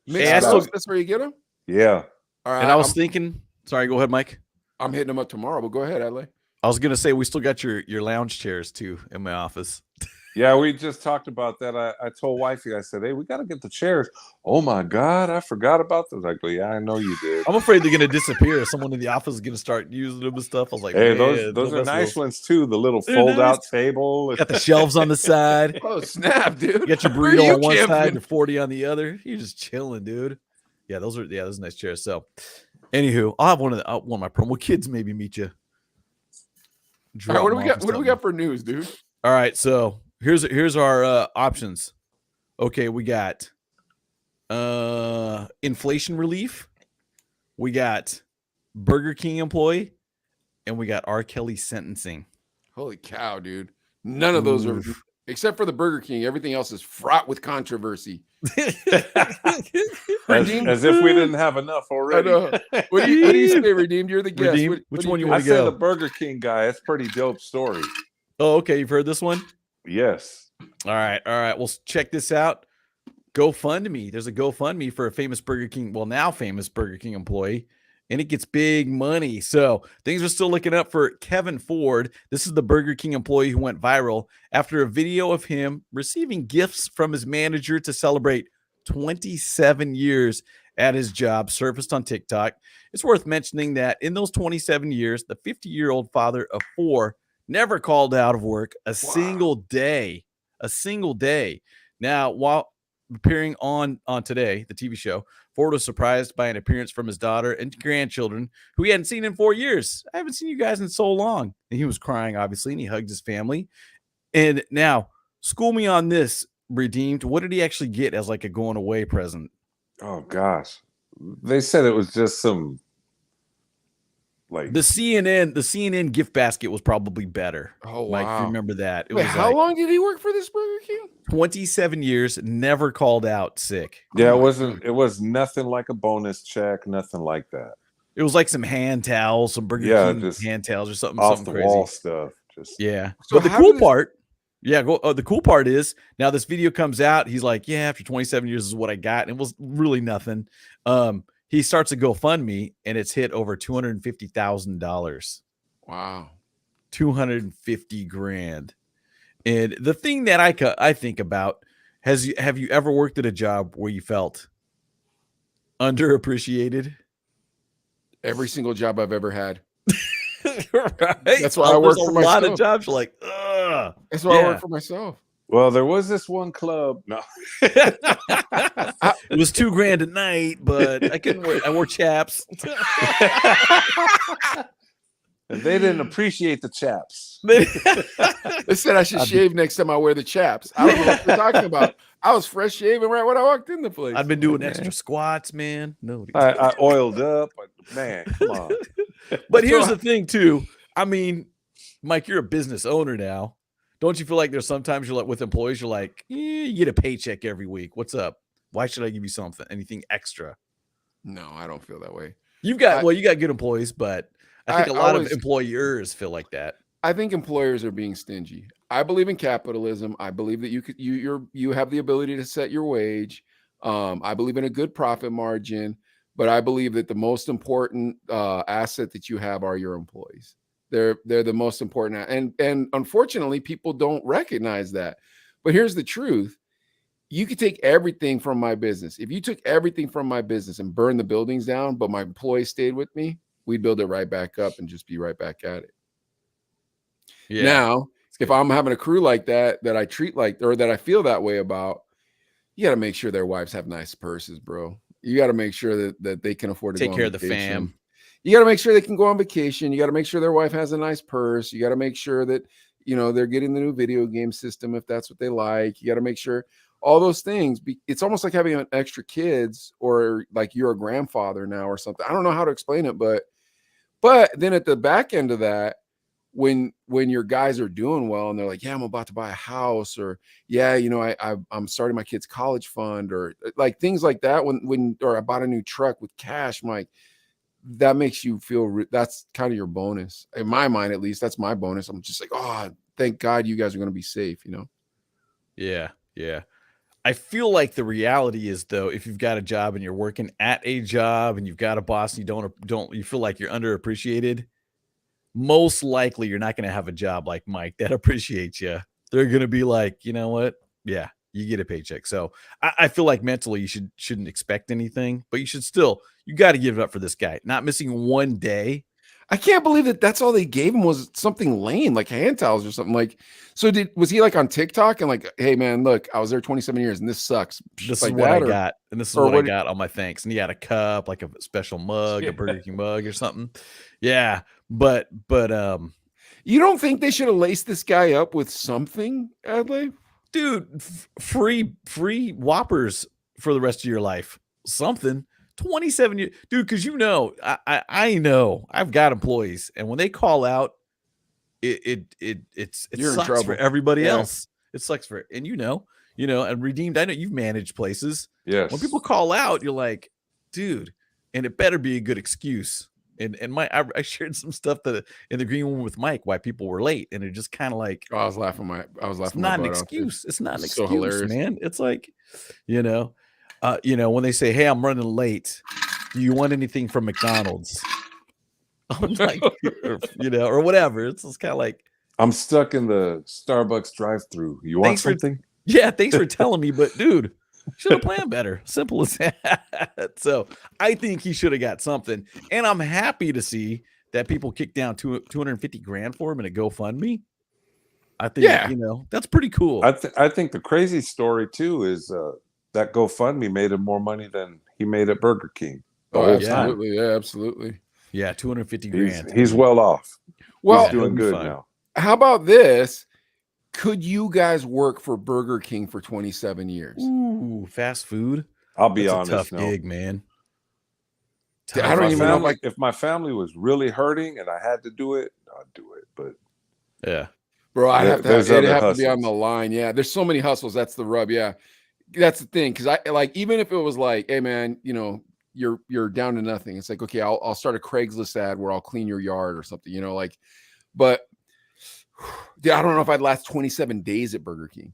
That's where you get them. Yeah. All right. And I was thinking Sorry, go ahead, Mike. I'm hitting them up tomorrow, but go ahead, Adley. I was gonna say we still got your lounge chairs too in my office. Yeah, we just talked about that. I told wifey, I said, hey, we got to get the chairs. Oh my God, I forgot about those. I go, yeah, I know you did. I'm afraid they're gonna disappear. Someone in the office is gonna start using them and stuff. I was like, Hey, man, those are nice ones too. The little They're fold-out nice. table. Got the shelves on the side. Oh snap, dude! You got your Where are burrito you on one side camping? and 40 on the other. You're just chilling, dude. Yeah, those are nice chairs. So, anywhu, I'll have one of my promo kids maybe meet you. All right, what do we got? What do we got for news, dude? All right, so here's our options. Okay, we got inflation relief, we got Burger King employee, and we got R. Kelly sentencing. Holy cow, dude! None of those are, except for the Burger King. Everything else is fraught with controversy. as if we didn't have enough already. I know. What do you say, Redeemed? You're the guest. Redeemed? Which one you I want to say go? the Burger King guy. It's a pretty dope story. Oh, okay. You've heard this one? Yes. All right. Well, check this out. GoFundMe. There's a GoFundMe for a famous Burger King, well, now famous Burger King employee, and it gets big money. So things are still looking up for Kevin Ford. This is the Burger King employee who went viral after a video of him receiving gifts from his manager to celebrate 27 years at his job surfaced on TikTok. It's worth mentioning that in those 27 years, the 50-year-old father of 4 never called out of work a single day. Now, while appearing on Today, the TV show, Ford was surprised by an appearance from his daughter and grandchildren who he hadn't seen in 4 years. I haven't seen you guys in so long. And he was crying, obviously, and he hugged his family. And now, school me on this, Redeemed. What did he actually get as like a going away present? Oh gosh, they said it was just some like The CNN gift basket was probably better. Oh, Mike, if you wow. remember that. It Wait, was how like long did he work for this Burger King? 27 years, never called out sick. yeah, Oh, it was nothing like a bonus check, nothing like that. It was like some hand towels, some Burger Yeah, King just hand towels or something, Off something the crazy. wall stuff. Just Yeah. So But the how cool did this- part, the cool part is now this video comes out. He's like, yeah, after 27 years is what I got. And it was really nothing. He starts a GoFundMe and it's hit over $250,000. Wow. 250 grand. And the thing that I think about, have you ever worked at a job where you felt underappreciated? Every single job I've ever had. Right? That's why I work There's for a lot myself. of jobs you're like, ugh. That's why I Yeah. work for myself. well, there was this one club. No, It was $2,000 a night, but I couldn't wear. I wore chaps. and they didn't appreciate the chaps. They said I should shave next time I wear the chaps. I don't know what you're talking about. I was fresh shaven right when I walked in the place. I've been doing extra squats, man. No, I oiled up, but man, come on. but here's the thing, too. I mean, Mike, you're a business owner now. Don't you feel like there's sometimes you're like with employees, you're like, you get a paycheck every week. What's up? Why should I give you something? Anything extra? No, I don't feel that way. You got good employees, but I think a lot of always- employers feel like that. I think employers are being stingy. I believe in capitalism. I believe that you have the ability to set your wage. I believe in a good profit margin, but I believe that the most important asset that you have are your employees. They're the most important, and unfortunately, people don't recognize that. But here's the truth: you could take everything from my business. If you took everything from my business and burned the buildings down, but my employees stayed with me, we'd build it right back up and just be right back at it. Yeah. Now, if I'm having a crew like that I treat like, or that I feel that way about, you got to make sure their wives have nice purses, bro. You got to make sure that they can afford to Take go care on of the vacation. fam. You got to make sure they can go on vacation. You got to make sure their wife has a nice purse. You got to make sure that, they're getting the new video game system if that's what they like. You got to make sure all those things. It's almost like having an extra kids, or like you're a grandfather now or something. I don't know how to explain it, but then at the back end of that, when your guys are doing well and they're like, yeah, I'm about to buy a house, or yeah, I'm starting my kid's college fund, or like things like that, or I bought a new truck with cash, Mike, that makes you feel that's kind of your bonus. In my mind, at least, that's my bonus. I'm just like, oh, thank God you guys are going to be safe, Yeah. I feel like the reality is, though, if you've got a job and you're working at a job and you've got a boss and you feel like you're underappreciated, most likely you're not going to have a job like Mike that appreciates you. They're going to be like, you know what? Yeah, you get a paycheck. So I feel like mentally you shouldn't expect anything, but you got to give it up for this guy. Not missing one day. I can't believe that that's all they gave him was something lame, like hand towels or something. Like, so was he like on TikTok and like, hey man, look, I was there 27 years and this sucks. This like is what I or, got, and this is what I got on my thanks. And he had a cup, like a special mug, a Burger King mug or something. Yeah, but you don't think they should have laced this guy up with something, Adley? Dude, free Whoppers for the rest of your life. Something. 27 years, dude, because I know I've got employees, and when they call out, it You're sucks in trouble for everybody else. It sucks for and and Redeemed. I know you've managed places. Yes. When people call out, you're like, dude, and it better be a good excuse. And I shared some stuff in the green room with Mike why people were late, and it just kind of like I was laughing. It's not an excuse. It's not an excuse, hilarious, man. It's like, when they say, "Hey, I'm running late. Do you want anything from McDonald's?" I'm like, or whatever. It's just kind of like, I'm stuck in the Starbucks drive-through. You want something? Thanks for telling me, but dude, should have planned better. Simple as that. So I think he should have got something, and I'm happy to see that people kicked down $250,000 for him in a GoFundMe. I think, that's pretty cool. I think the crazy story too is that GoFundMe made him more money than he made at Burger King. Absolutely. Yeah, absolutely. Yeah, $250,000. He's well off. Well, he's doing good now. How about this? Could you guys work for Burger King for 27 years? Ooh, fast food. I'll be That's honest. a tough gig, man. I don't even know. If my family was really hurting and I had to do it, I'd do it. But yeah, bro, I'd have to be on the line. Yeah, there's so many hustles. That's the rub. Yeah, that's the thing. Because I like, even if it was like, hey man, you're down to nothing. It's like, okay, I'll start a Craigslist ad where I'll clean your yard or something. But. Dude, I don't know if I'd last 27 days at Burger King.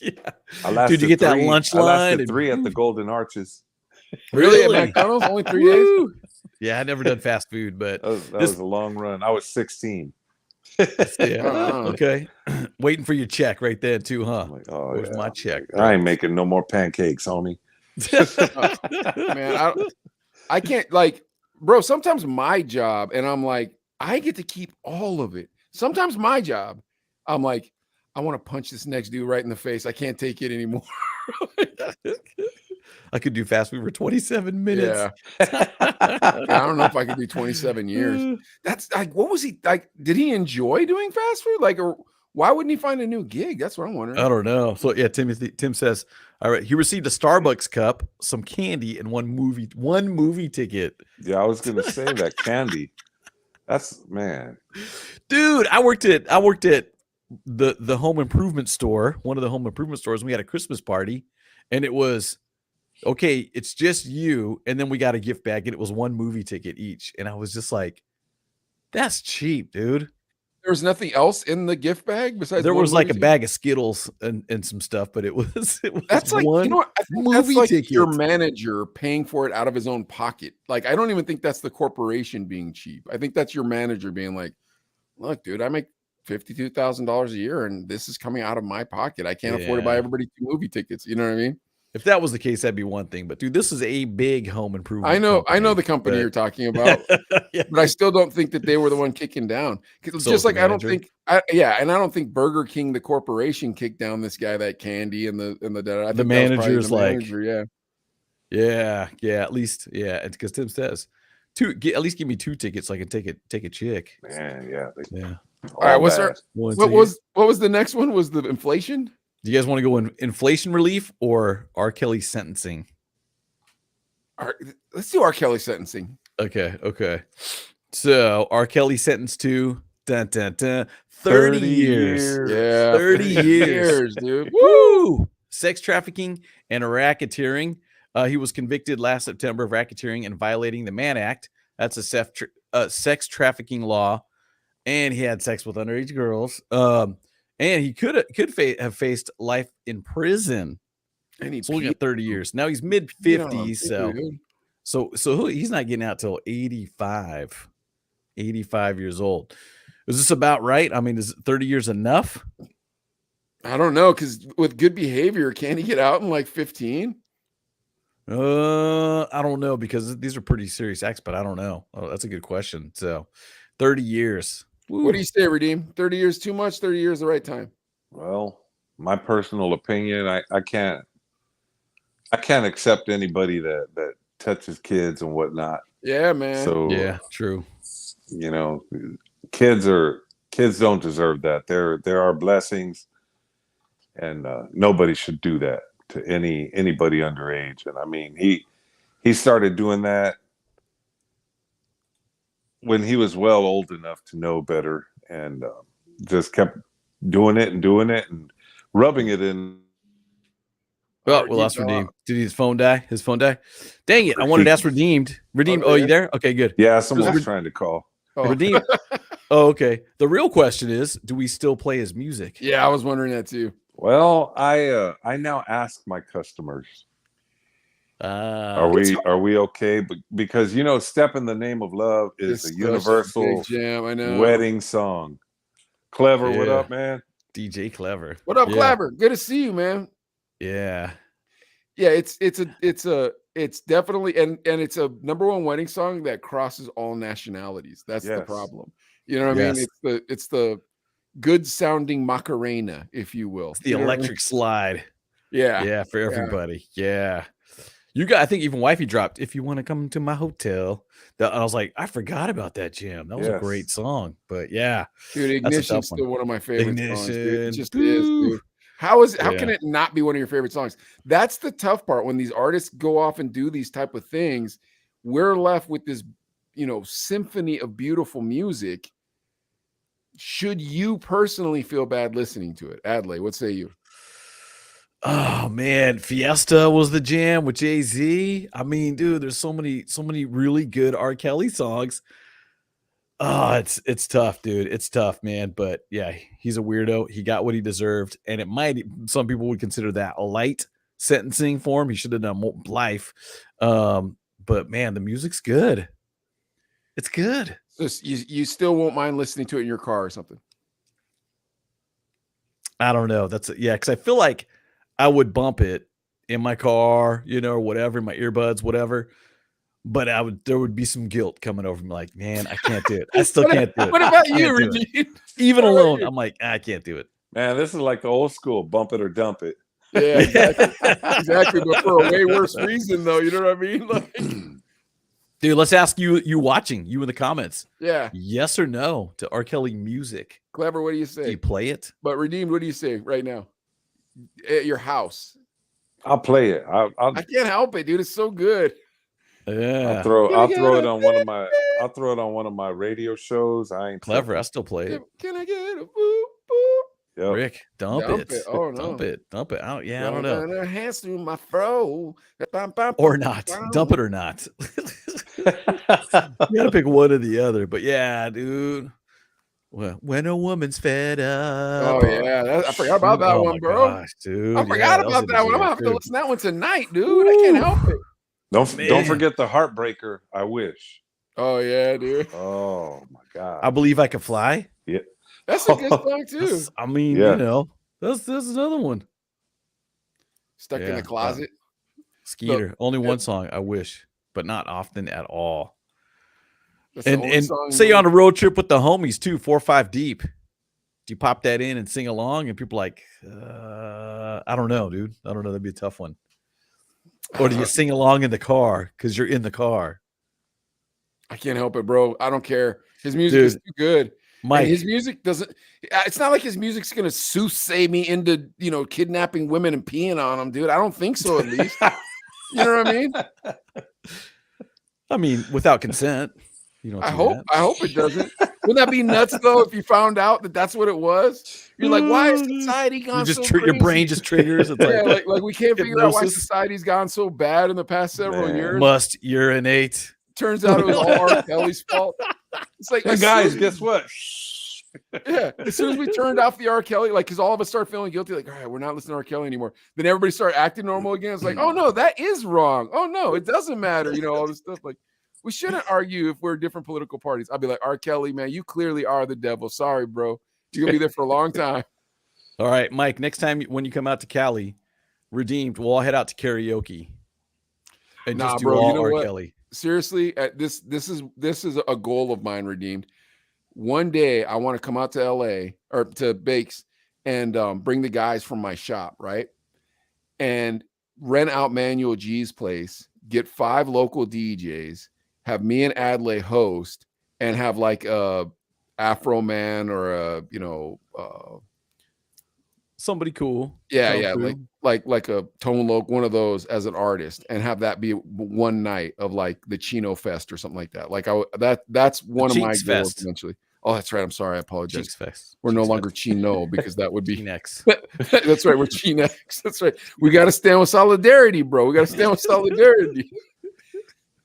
Yeah. Dude, you get that lunch line. I lasted 3 at the Golden Arches. Really? At McDonald's? Only 3 days? Yeah, I've never done fast food, but that was a long run. I was 16. Okay. Waiting for your check right there too, huh? Like, oh, where's my check? I ain't making no more pancakes, homie. Man, I can't, like, bro, sometimes my job, and I'm like, I get to keep all of it. Sometimes my job, I'm like, I want to punch this next dude right in the face. I can't take it anymore. I could do fast food for 27 minutes. Yeah. I don't know if I could do 27 years. That's like, what was he like? Did he enjoy doing fast food? Like, or why wouldn't he find a new gig? That's what I'm wondering. I don't know. So yeah, Tim says, all right, he received a Starbucks cup, some candy, and one movie ticket. Yeah, I was gonna say that candy. That's, man, dude. I worked at the home improvement store, one of the home improvement stores. And we had a Christmas party, and it was okay. It's just you, and then we got a gift bag, and it was one movie ticket each. And I was just like, "That's cheap, dude." There was nothing else in the gift bag besides. There was like a bag of Skittles and some stuff, but it was that's like, one I think movie that's like ticket. Your manager paying for it out of his own pocket. Like, I don't even think that's the corporation being cheap. I think that's your manager being like, "Look, dude, I make $52,000 a year, and this is coming out of my pocket. I can't afford to buy everybody 2 movie tickets." You know what I mean? If that was the case, that'd be one thing. But dude, this is a big home improvement. I know the company you're talking about, yeah. But I still don't think that they were the one kicking down. Just like I don't think, and I don't think Burger King, the corporation, kicked down this guy that candy and the. I think the manager's manager, yeah, at least because Tim says at least give me 2 tickets so I can take a chick. Man, yeah. All right, what was the next one? Was the inflation? Do you guys want to go in inflation relief or R. Kelly sentencing? Let's do R. Kelly sentencing. Okay. So R. Kelly sentenced to 30 years. Yeah, 30 years, dude. Woo! Sex trafficking and racketeering. He was convicted last September of racketeering and violating the Mann Act. That's a sex trafficking law. And he had sex with underage girls. and he could have faced life in prison. And He's looking at 30 years. Now he's mid 50s, so he's not getting out till 85 years old. Is this about right? I mean, is 30 years enough? I don't know, because with good behavior, can he get out in like 15? I don't know, because these are pretty serious acts, but I don't know. Oh, that's a good question. So 30 years. Woo. What do you say, Redeem? 30 years too much? 30 years the right time? Well, my personal opinion, I can't accept anybody that touches kids and whatnot. Yeah, man. So yeah, true. You know, kids don't deserve that. There are blessings, and nobody should do that to anybody underage. And I mean, he started doing that when he was well old enough to know better, and just kept doing it and rubbing it in. Oh, we lost Redeemed. Did his phone die? His phone die? Dang it. I wanted to ask Redeemed. Redeemed, oh, you there? Okay, good. Yeah, someone's trying to call. Oh. Redeemed. Oh, okay. The real question is, do we still play his music? Yeah, I was wondering that too. Well, I now ask my customers, are we okay? Because "Step in the Name of Love" is a universal jam. I know. wedding song. Clever, what up, man? DJ Clever. What up, Clever? Good to see you, man. Yeah. It's definitely and it's a #1 wedding song that crosses all nationalities. That's the problem. You know what I mean? It's the good sounding Macarena, if you will. It's the electric slide. Yeah. Yeah, for everybody. Yeah. You got, I think even Wifey dropped "If You Want to Come to My Hotel." I was like, I forgot about that jam. That was a great song. But yeah. Dude, Ignition's still one of my favorite songs. Dude. It just is, dude. How can it not be one of your favorite songs? That's the tough part. When these artists go off and do these type of things, we're left with this, symphony of beautiful music. Should you personally feel bad listening to it? Adley, what say you? Oh man, Fiesta was the jam with Jay-Z. I mean, dude, there's so many really good R. Kelly songs. Oh, it's tough, dude. It's tough, man. But yeah, he's a weirdo. He got what he deserved, and some people would consider that a light sentencing for him. He should have done more life. But man, the music's good. It's good. So you still won't mind listening to it in your car or something? I don't know. Because I feel like I would bump it in my car, or whatever, in my earbuds, whatever. But there would be some guilt coming over me, like, man, I can't do it. I still can't do it. What about you, Reggie? Even alone, I'm like, I can't do it. Man, this is like the old school, bump it or dump it. Yeah, exactly. But for a way worse reason, though. You know what I mean? Like, dude, let's ask you watching, you in the comments. Yeah. Yes or no to R. Kelly music? Clever, what do you say? Do you play it? But Redeemed, what do you say right now? At your house. I'll play it. I can't help it, dude. It's so good. Yeah. I'll throw it on one of my radio shows. I ain't Clever. I still play it. Can I get a boop boop? Yep. Rick, dump it. Oh no. Dump it. I don't know. Hands through my fro. Or not. Dump it or not. You gotta pick one or the other. But yeah, dude. Well, when a woman's fed up. Oh yeah, I forgot about that one, bro. Gosh, dude. I forgot about that one. I'm gonna have to listen to that one tonight, dude. I can't help it. Don't forget the Heartbreaker. I wish. Oh yeah, dude. Oh my God. I Believe I Can Fly. Yeah, that's a good song too. I mean, that's another one. Stuck in the closet. Skeeter. Only one song. I wish, but not often at all. And say you're on a road trip with the homies too, 4 or 5 deep. Do you pop that in and sing along? And people are like, I don't know, dude. I don't know. That'd be a tough one. Or do you sing along in the car because you're in the car? I can't help it, bro. I don't care. His music is too good. Mike, his music doesn't. It's not like his music's gonna soothsay me into kidnapping women and peeing on them, dude. I don't think so. At least, you know what I mean. I mean, without consent. I hope it doesn't. Wouldn't that be nuts though if you found out that that's what it was? You're like, why has society gone so crazy? Your brain just triggers. It's like we can't figure out why society's gone so bad in the past several years. Must urinate. Turns out it was all R. Kelly's fault. It's like, hey guys, guess what? Yeah, as soon as we turned off the R. Kelly, like, because all of us started feeling guilty, like, all right, we're not listening to R. Kelly anymore. Then everybody started acting normal again. It's like, oh no, that is wrong. Oh no, it doesn't matter. All this stuff. Like, we shouldn't argue if we're different political parties. I'll be like, R. Kelly, man, you clearly are the devil. Sorry, bro. You're gonna be there for a long time. All right, Mike. Next time when you come out to Cali, Redeemed, we'll all head out to karaoke and Nah, just do bro, all you know R. what? Kelly. Seriously, this is a goal of mine, Redeemed. One day I want to come out to LA or to Bakes and bring the guys from my shop, right? And rent out Manuel G's place, get 5 local DJs, have me and Adley host, and have like a Afro Man or a, Somebody cool. yeah, like a Tone Loc, one of those as an artist, and have that be one night of like the Chino Fest or something like that. Like that's one of my Cheeks goals Fest. eventually. Oh, that's right. I'm sorry. I apologize. Cheeks Fest. We're no Cheeks longer Fest. Chino because that would be Next. That's right. We're Chinex. That's right. We got to stand with solidarity, bro. We got to stand with solidarity.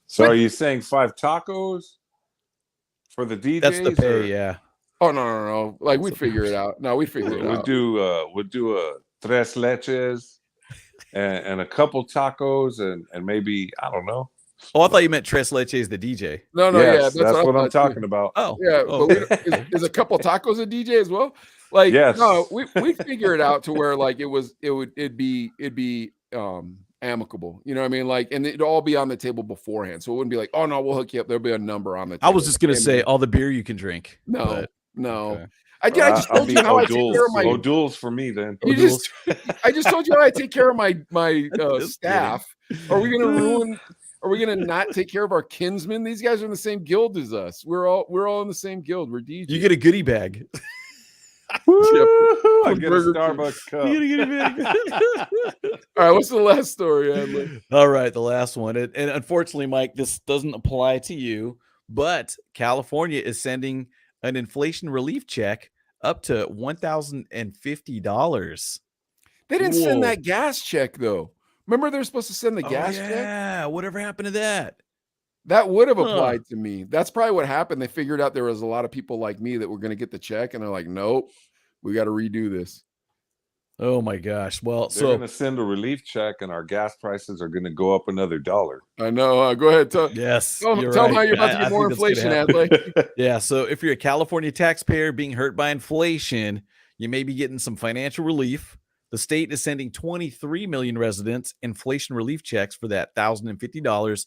So are you saying 5 tacos for the DJs? That's the pay, or- yeah. Oh no. Like we'd figure it out. No, we'd figure it We'll out. do a tres leches and a couple tacos and maybe, I don't know. Oh, I thought you meant Tres Leches, the DJ. No, Yes, yeah, that's what I I'm thought, talking about. Oh, Yeah, oh. but is a couple tacos a DJ as well? Like, Yes. no, we figure it out to where like it'd be amicable. You know what I mean? Like, and it'd all be on the table beforehand, so it wouldn't be like, oh no, we'll hook you up. There'll be a number on the table. I was just gonna And- say all the beer you can drink. no, but- no. okay. I just I'll told be you how I take care of my. O'Doul's for me then. You just, I just told you how I take care of my Just staff. Are we gonna ruin? Are we gonna not take care of our kinsmen? These guys are in the same guild as us. We're all in the same guild. We're DJs. You get a goodie bag. Woo-hoo, I From get a Burger King. Starbucks cup. You get a goodie bag. All right, what's the last story, Adley? All right, the last one. And unfortunately, Mike, this doesn't apply to you, but California is sending an inflation relief check up to $1,050. They didn't send Whoa. that gas check though. Remember they're supposed to send the gas check? Yeah, whatever happened to that? That would have Huh. applied to me. That's probably what happened. They figured out there was a lot of people like me that were going to get the check, and they're like, "Nope, we got to redo this." Oh my gosh. Well, They're so going to send a relief check and our gas prices are going to go up another $1. I know. Go ahead. Tell yes, them you're how right. you're about to I get more think that's inflation, gonna happen. Adley. Yeah, so if you're a California taxpayer being hurt by inflation, you may be getting some financial relief. The state is sending 23 million residents inflation relief checks for that $1,050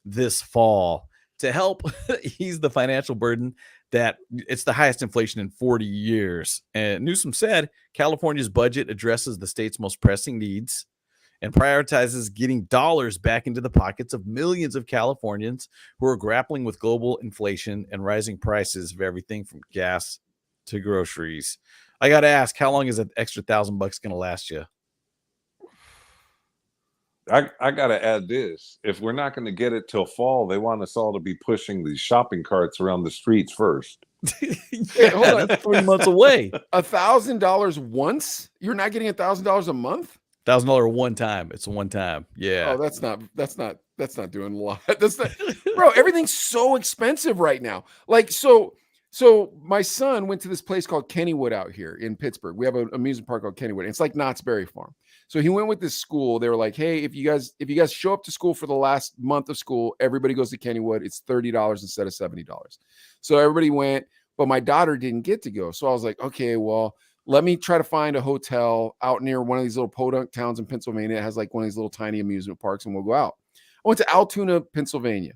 this fall to help ease the financial burden that it's the highest inflation in 40 years. And Newsom said California's budget addresses the state's most pressing needs and prioritizes getting dollars back into the pockets of millions of Californians who are grappling with global inflation and rising prices of everything from gas to groceries. I got to ask, how long is that extra $1,000 going to last you? I got to add this. If we're not going to get it till fall, they want us all to be pushing these shopping carts around the streets first. Yeah, hold on. that's 3 months away. $1,000 once? You're not getting $1,000 a month? $1,000 one time. It's a one time. Yeah. Oh, that's not doing a lot. That's not, bro. Everything's so expensive right now. Like, so my son went to this place called Kennywood out here in Pittsburgh. We have an amusement park called Kennywood. It's like Knott's Berry Farm. So he went with this school. They were like, hey, if you guys show up to school for the last month of school, everybody goes to Kennywood. It's $30 instead of $70. So everybody went, but my daughter didn't get to go. So I was like, okay, well, let me try to find a hotel out near one of these little podunk towns in Pennsylvania. It has like one of these little tiny amusement parks, and we'll go out. I went to Altoona, Pennsylvania.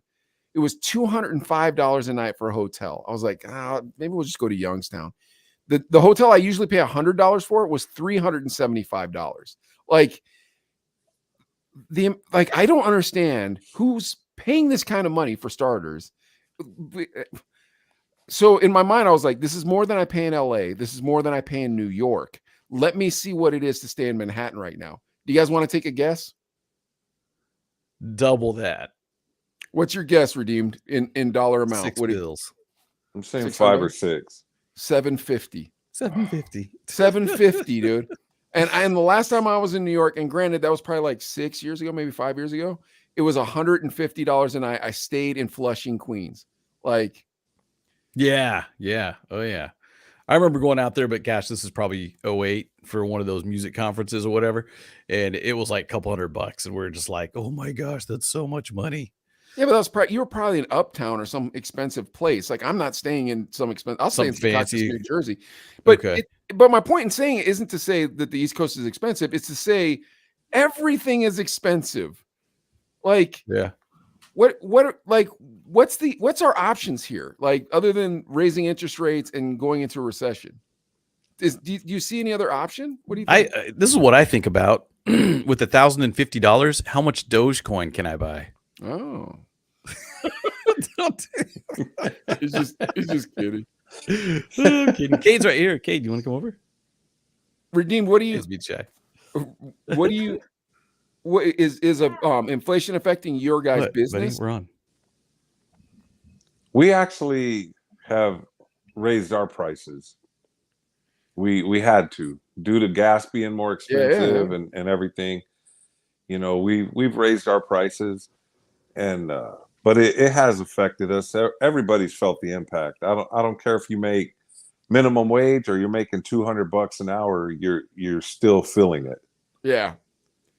It was $205 a night for a hotel. I was like, maybe we'll just go to Youngstown. The hotel I usually pay $100 for was $375. Like, I don't understand who's paying this kind of money for starters. So in my mind, I was like, this is more than I pay in LA. This is more than I pay in New York. Let me see what it is to stay in Manhattan right now. Do you guys want to take a guess? Double that. What's your guess, Redeemed, in dollar amount? Six What do you- bills. I'm saying 600? 5 or 6. $750. $750. $750, dude. And the last time I was in New York, and granted, that was probably like 6 years ago, maybe 5 years ago, it was $150 a night. I stayed in Flushing, Queens. Like, Yeah. Oh, yeah. I remember going out there, but gosh, this is probably '08 for one of those music conferences or whatever. And it was like a couple $100. And we're just like, oh my gosh, that's so much money. Yeah, but you were probably in Uptown or some expensive place. Like I'm not staying in some expensive. I'll stay in fancy New Jersey. But Okay. but my point in saying it isn't to say that the East Coast is expensive. It's to say everything is expensive. Like Yeah. what's our options here? Like other than raising interest rates and going into a recession, do you see any other option? What do you think? This is what I think about with $1,050. How much Dogecoin can I buy? Oh, he's just kidding. Kidding. Cade's right here. Cade, you want to come over? Redeem, what do you? Cade's being shy. What do you? What is inflation affecting your guys' What, buddy? business? We're on. We actually have raised our prices. We had to, due to gas being more expensive and everything. You know, we've raised our prices, and but it has affected us. Everybody's felt the impact. I don't care if you make minimum wage or you're making $200 an hour, you're still feeling it. Yeah.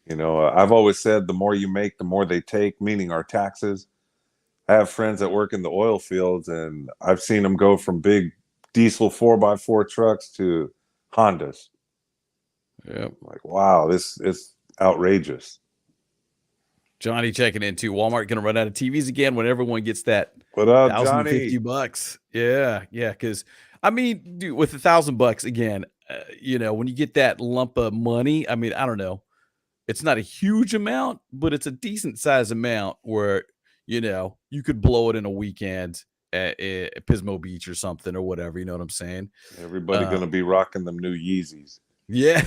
You know, I've always said the more you make, the more they take, meaning our taxes. I have friends that work in the oil fields, and I've seen them go from big diesel 4x4 trucks to Hondas. Yeah. Like, wow, this is outrageous. Johnny checking in too. Walmart going to run out of TVs again when everyone gets that What up, Johnny? $1,050. Yeah. Because I mean, dude, with $1,000 again, you know, when you get that lump of money, I mean, I don't know, it's not a huge amount, but it's a decent size amount where, you know, you could blow it in a weekend at Pismo Beach or something or whatever. You know what I'm saying? Everybody going to be rocking them new Yeezys. Yeah,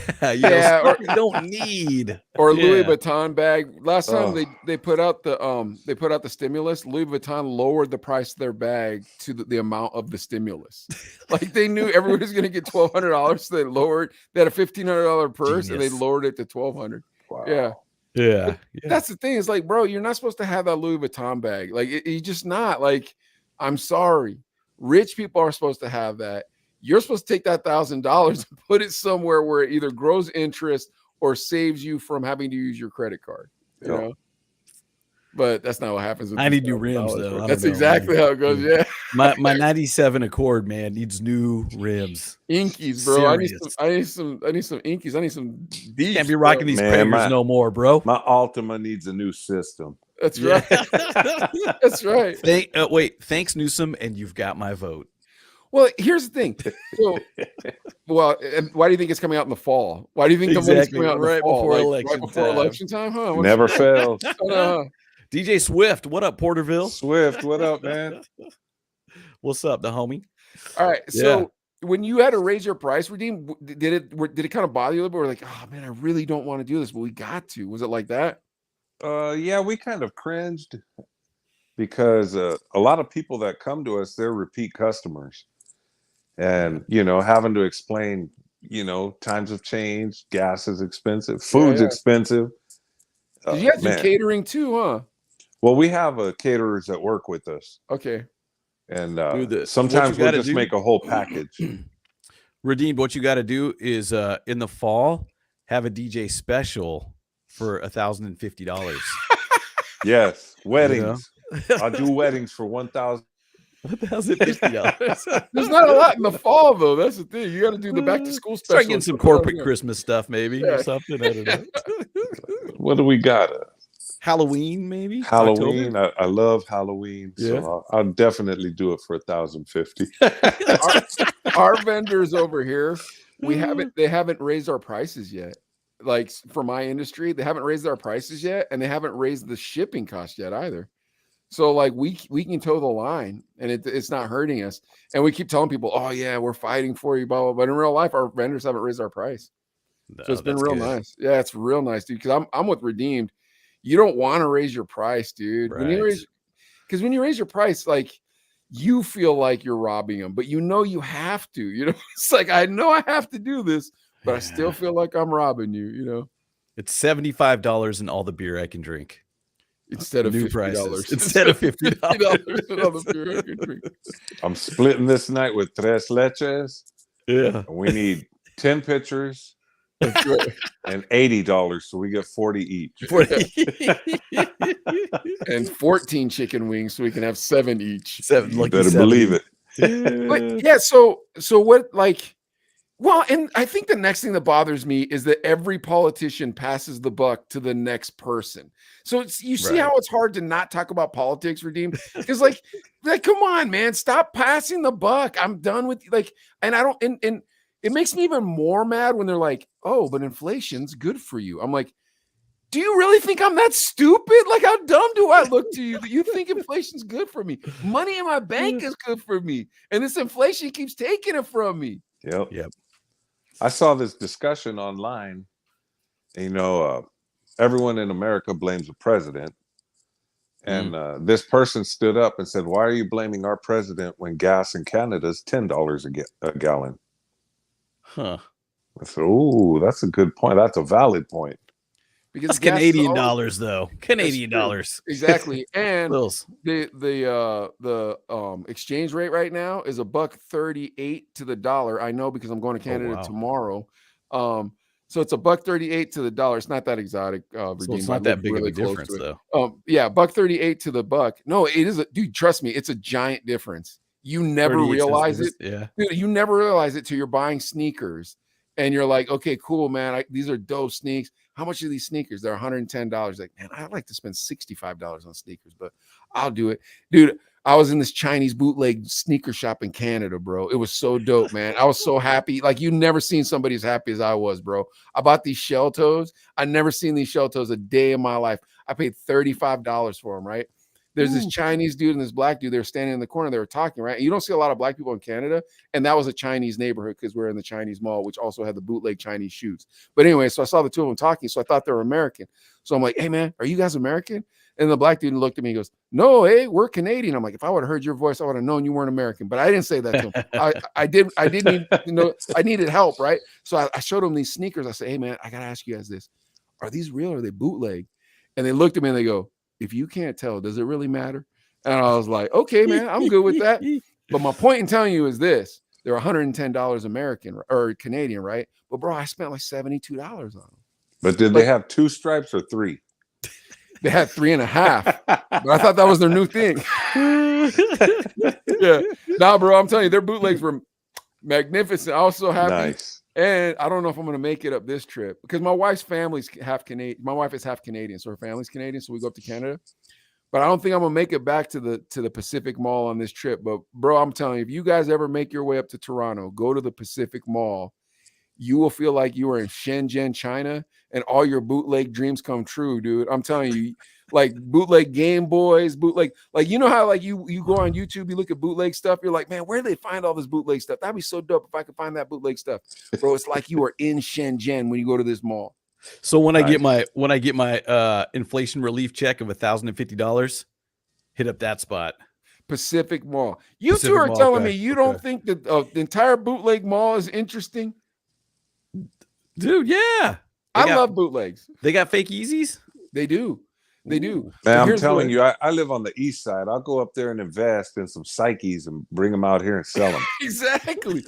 or you don't need or Louis Vuitton bag. Last time they put out the stimulus, Louis Vuitton lowered the price of their bag to the amount of the stimulus. Like they knew everybody was going to get $1,200, so they lowered. They had a $1,500 purse, and they lowered it to $1,200. Wow. Yeah. That's the thing. It's like, bro, you're not supposed to have that Louis Vuitton bag. Like you're just not. Like, I'm sorry, rich people are supposed to have that. You're supposed to take that $1,000 and put it somewhere where it either grows interest or saves you from having to use your credit card. You know, but that's not what happens. With I need new rims though. That's exactly how it goes. Yeah, my '97 Accord, man, needs new rims. Inkies, bro. I need some Inkies. I need some D's. Can't be rocking these Kragers no more, bro. My Altima needs a new system. That's right. That's right. Wait, thanks Newsom, and you've got my vote. Well, here's the thing. So, why do you think it's coming out in the fall? Why do you think the money's coming out right before election time? Huh? Never fails. DJ Swift, what up, Porterville? Swift, what up, man? What's up, the homie? All right. So when you had to raise your price, Redeem, did it kind of bother you a little bit? We're like, oh man, I really don't want to do this, but we got to. Was it like that? Yeah, we kind of cringed because a lot of people that come to us, they're repeat customers. And, you know, having to explain, you know, times have changed. Gas is expensive. Food's expensive. Did you guys do catering too, huh? Well, we have caterers that work with us. Okay. And sometimes we'll just make a whole package. Redeemed, what you got to do is in the fall, have a DJ special for $1,050. Yes. Weddings. You know? I'll do weddings for $1,050. There's not a lot in the fall though. That's the thing. You got to do the back to school special. Start getting some corporate Christmas stuff, maybe or something. I don't know. What do we got? Halloween, maybe. Halloween. I love Halloween, so I'll definitely do it for $1,050. Our vendors over here, they haven't raised our prices yet. Like for my industry, they haven't raised our prices yet, and they haven't raised the shipping cost yet either. So like we can toe the line, and it's not hurting us. And we keep telling people, oh yeah, we're fighting for you, blah blah. But in real life, our vendors haven't raised our price. No, so it's been real nice. Yeah, it's real nice, dude. Because I'm with Redeemed. You don't want to raise your price, dude. Right. When you raise your price, like you feel like you're robbing them, but you know you have to. You know, it's like I know I have to do this, but I still feel like I'm robbing you. You know, it's $75 in all the beer I can drink. Instead of new $50. Instead of $50. I'm splitting this night with tres leches. Yeah. And we need 10 pictures That's right. and $80, so we get 40 each. And 14 chicken wings, so we can have 7 each. Seven, You lucky better 70. believe it. But yeah, so what, like, well, and I think the next thing that bothers me is that every politician passes the buck to the next person. So you see Right. how it's hard to not talk about politics, Redeem? Because like come on, man, stop passing the buck. I'm done with like, and I don't, and it makes me even more mad when they're like, oh, but inflation's good for you. I'm like, do you really think I'm that stupid? Like, how dumb do I look to you that you think inflation's good for me? Money in my bank is good for me, and this inflation keeps taking it from me. Yep. I saw this discussion online. You know, everyone in America blames the president. And this person stood up and said, why are you blaming our president when gas in Canada is $10 a gallon? Huh. I said, oh, that's a good point. That's a valid point. Because That's gas is Canadian always- dollars, though. Canadian true. dollars. Exactly. And Bills. the exchange rate right now is $1.38 to the dollar. I know because I'm going to Canada wow. tomorrow. So it's $1.38 to the dollar. It's not that exotic. So Redeem. it's I not that looked big really of a close difference, to it. though. Yeah, $1.38 to the buck. No, it is dude, trust me, it's a giant difference. You never 38 realize cents. it. Yeah. Dude, you never realize it till you're buying sneakers and you're like, okay, cool, man. These are dope sneaks. How much are these sneakers? They're $110. Like, man, I'd like to spend $65 on sneakers, but I'll do it. Dude, I was in this Chinese bootleg sneaker shop in Canada, bro. It was so dope, man. I was so happy. Like, you never seen somebody as happy as I was, bro. I bought these shell toes. I never seen these shell toes a day in my life. I paid $35 for them, right? There's this Chinese dude and this black dude. They were standing in the corner. They were talking, right? And you don't see a lot of black people in Canada. And that was a Chinese neighborhood because we're in the Chinese mall, which also had the bootleg Chinese shoes. But anyway, so I saw the two of them talking. So I thought they were American. So I'm like, hey, man, are you guys American? And the black dude looked at me and goes, no, hey, we're Canadian. I'm like, if I would have heard your voice, I would have known you weren't American. But I didn't say that to him. I did need, I needed help, right? So I showed him these sneakers. I said, hey, man, I got to ask you guys this. Are these real or are they bootleg? And they looked at me and they go, if you can't tell, does it really matter? And I was like, okay, man, I'm good with that. But my point in telling you is this. They're $110 American or Canadian, right? But bro, I spent like $72 on them. But did they have 2 stripes or 3? They had 3.5. But I thought that was their new thing. Yeah. Nah, bro, I'm telling you, their bootlegs were magnificent. I was so happy. Nice. And I don't know if I'm going to make it up this trip because my wife's family's half Canadian. My wife is half Canadian, so her family's Canadian. So we go up to Canada. But I don't think I'm gonna make it back to the Pacific Mall on this trip. But bro, I'm telling you, if you guys ever make your way up to Toronto, go to the Pacific Mall. You will feel like you are in Shenzhen, China, and all your bootleg dreams come true, dude. I'm telling you, like bootleg Game Boys, bootleg, like you know how like you go on YouTube, you look at bootleg stuff, you're like, man, where do they find all this bootleg stuff? That'd be so dope if I could find that bootleg stuff, bro. It's like you are in Shenzhen when you go to this mall. So when I get my inflation relief check of $1,050, hit up that spot. Pacific Mall. You Pacific two are Mall, telling okay, me you don't think that the entire bootleg mall is interesting? Dude, yeah. I love bootlegs. They got fake Yeezys? They do. They do. Man, I'm here's telling you, I live on the east side. I'll go up there and invest in some Psyches and bring them out here and sell them. Exactly.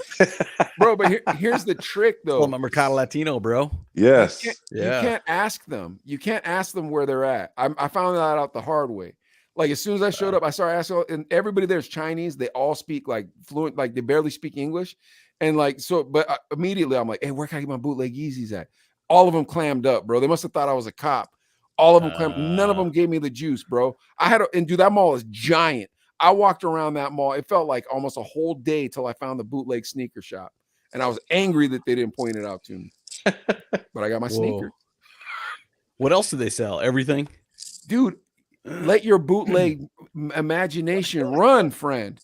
Bro, but here's the trick, though. Well, I'm a Mercado Latino, bro. Yes. You can't ask them. You can't ask them where they're at. I found that out the hard way. Like, as soon as I showed up, I started asking, and everybody there's Chinese. They all speak, like, fluent, like, they barely speak English. And, like, so, but immediately I'm like, hey, where can I get my bootleg Yeezys at? All of them clammed up, bro. They must have thought I was a cop. All of them clammed. None of them gave me the juice, bro. And dude, that mall is giant. I walked around that mall. It felt like almost a whole day till I found the bootleg sneaker shop. And I was angry that they didn't point it out to me. But I got my sneakers. What else do they sell? Everything? Dude, let your bootleg imagination run, friend.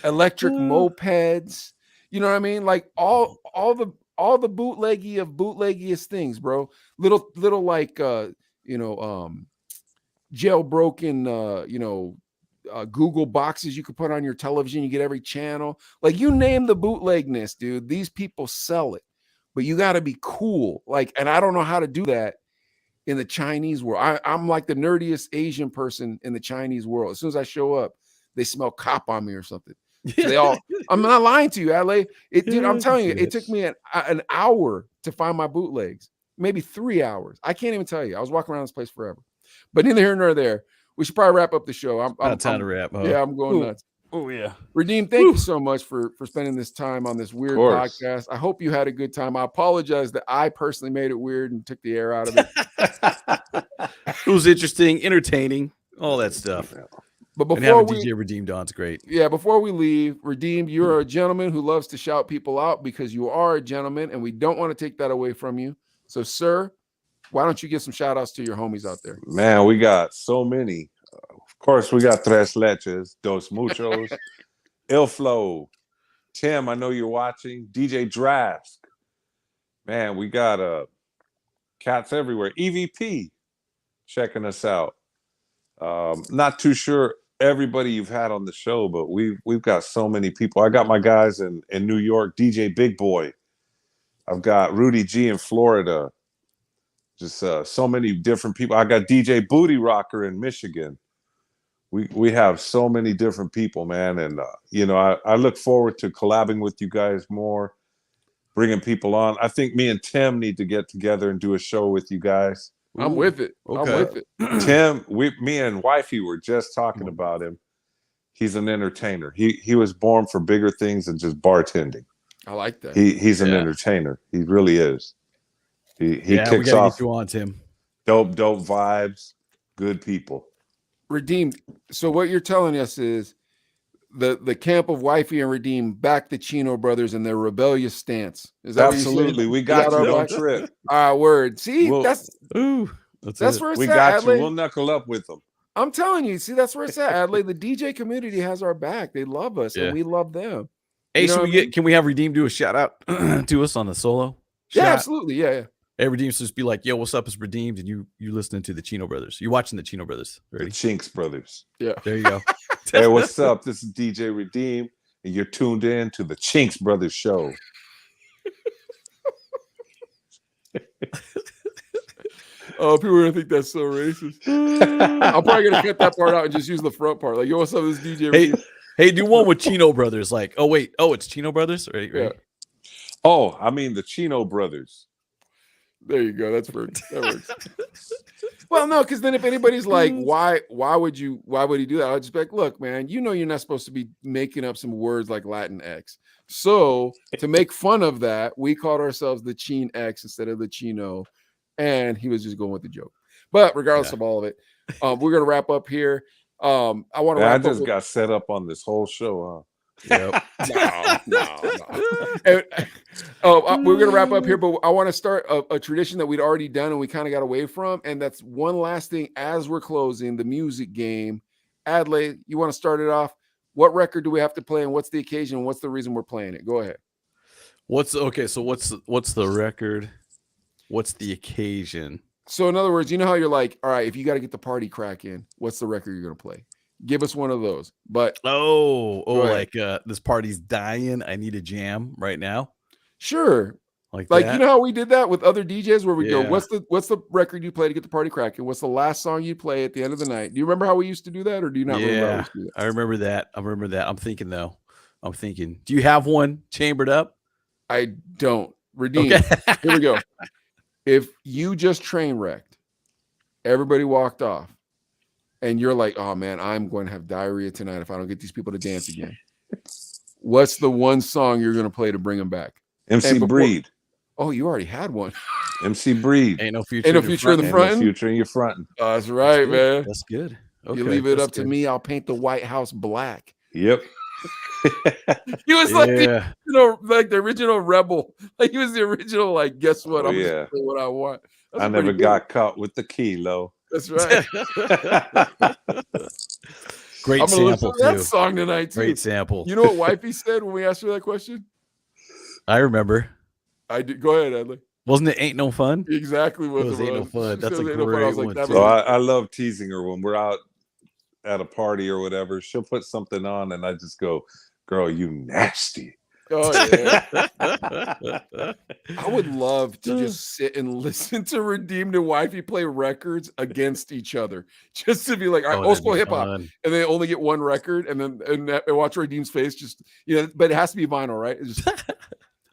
Electric mopeds. You know what I mean? Like all the bootleggiest things, bro. Little like jailbroken Google boxes you could put on your television. You get every channel. Like, you name the bootlegness, dude. These people sell it, but you got to be cool. Like, and I don't know how to do that in the Chinese world. I'm like the nerdiest Asian person in the Chinese world. As soon as I show up, they smell cop on me or something. So they all. I'm not lying to you, Adley. Dude, I'm telling you, it took me an hour to find my bootlegs. Maybe 3 hours. I can't even tell you. I was walking around this place forever. But neither here nor there. We should probably wrap up the show. I'm time to wrap. Huh? Yeah, I'm going nuts. Oh yeah. Redeem, thank you so much for spending this time on this weird podcast. I hope you had a good time. I apologize that I personally made it weird and took the air out of it. It was interesting, entertaining, all that stuff. But before having DJ Redeem Don's great. Yeah, before we leave, Redeem, you're a gentleman who loves to shout people out because you are a gentleman, and we don't want to take that away from you. So, sir, why don't you give some shout outs to your homies out there? Man, we got so many. Of course, we got Tres Leches, Dos Muchos, Il Flow, Tim, I know you're watching, DJ Drask. Man, we got cats everywhere. EVP checking us out. Not too sure everybody you've had on the show, but we've got so many people. I got my guys in New York, DJ Big Boy. I've got Rudy G in Florida. Just so many different people. I got DJ Booty Rocker in Michigan. We have so many different people, man. And, I look forward to collabing with you guys more, bringing people on. I think me and Tim need to get together and do a show with you guys. I'm with it. Okay. I'm with it. Tim, me and Wifey were just talking about him. He's an entertainer. He was born for bigger things than just bartending. I like that. He's an entertainer. He really is. He kicks we gotta off. get you on, Tim. Dope vibes, good people. Redeem. So what you're telling us is the camp of Wifey and Redeem back the Chino brothers and their rebellious stance. Is that absolutely? We got you. Don't trip. Word. See, that's where it's we at. got Adley. you. We'll knuckle up with them. I'm telling you. See, that's where it's at. Adley, the DJ community has our back. They love us, and we love them. Hey, can we have Redeem do a shout out to us on the solo? Yeah, absolutely. Yeah. Hey, Redeem, just be like, yo, what's up? It's Redeemed, and you listening to the Chino brothers. You watching the Chino brothers. Ready? The Chinks brothers. Yeah. There you go. Hey, what's up? This is DJ Redeem, and you're tuned in to the Chinks Brothers show. Oh, people are gonna think that's so racist. I'm probably gonna cut that part out and just use the front part. Like, yo, what's up? This is DJ. Hey, do one with Chino brothers. Like, it's Chino brothers, right? Yeah. Oh, I mean the Chino brothers. There you go. That works. Well, no, because then if anybody's like, why would he do that? I'll just be like, look, man, you're not supposed to be making up some words like Latin X. So to make fun of that, we called ourselves the Chin X instead of the Chino, and he was just going with the joke. But regardless of all of it, we're gonna wrap up here. I want to. I just got set up on this whole show, huh? Yep. No. We're gonna wrap up here, but I want to start a tradition that we'd already done and we kind of got away from, and that's one last thing as we're closing the music game. Adley, you want to start it off? What record do we have to play, and what's the occasion? And what's the reason we're playing it? Go ahead. What's the record? What's the occasion? So in other words, you know how you're like, all right, if you got to get the party cracking, what's the record you're gonna play? Give us one of those. But like this party's dying. I need a jam right now. Sure. Like you know how we did that with other DJs where we go, what's the record you play to get the party cracking? What's the last song you play at the end of the night? Do you remember how we used to do that, or do you not remember how we used to do that? I remember that. I'm thinking, do you have one chambered up? I don't. Redeem. Okay. Here we go. If you just train wrecked, everybody walked off, and you're like, oh man, I'm going to have diarrhea tonight if I don't get these people to dance again. What's the one song you're going to play to bring them back? MC Breed. Oh, you already had one. MC Breed. Ain't no future in the front. Ain't no future in your front. Oh, that's right, man. That's good. Okay, you leave it up to me, I'll paint the White House black. Yep. He was like the original rebel. Like he was the original, like, guess what? I'm gonna say what I want. I never got caught with the kilo. That's right. Great I'm gonna sample listen to that song tonight too. Great sample. You know what Wifey said when we asked her that question? I remember. I did. Go ahead, Adley. Wasn't it Ain't No Fun? Exactly what it was. Ain't No Fun. That's a great one. So I love teasing her when we're out at a party or whatever. She'll put something on and I just go, girl, you nasty. Oh yeah. I would love to just sit and listen to Redeemed and Wifey play records against each other, just to be like, all right, Oh, old that'd be school hip hop, fun. and they only get one record, and then and watch Redeemed's face, just but it has to be vinyl, right? It's just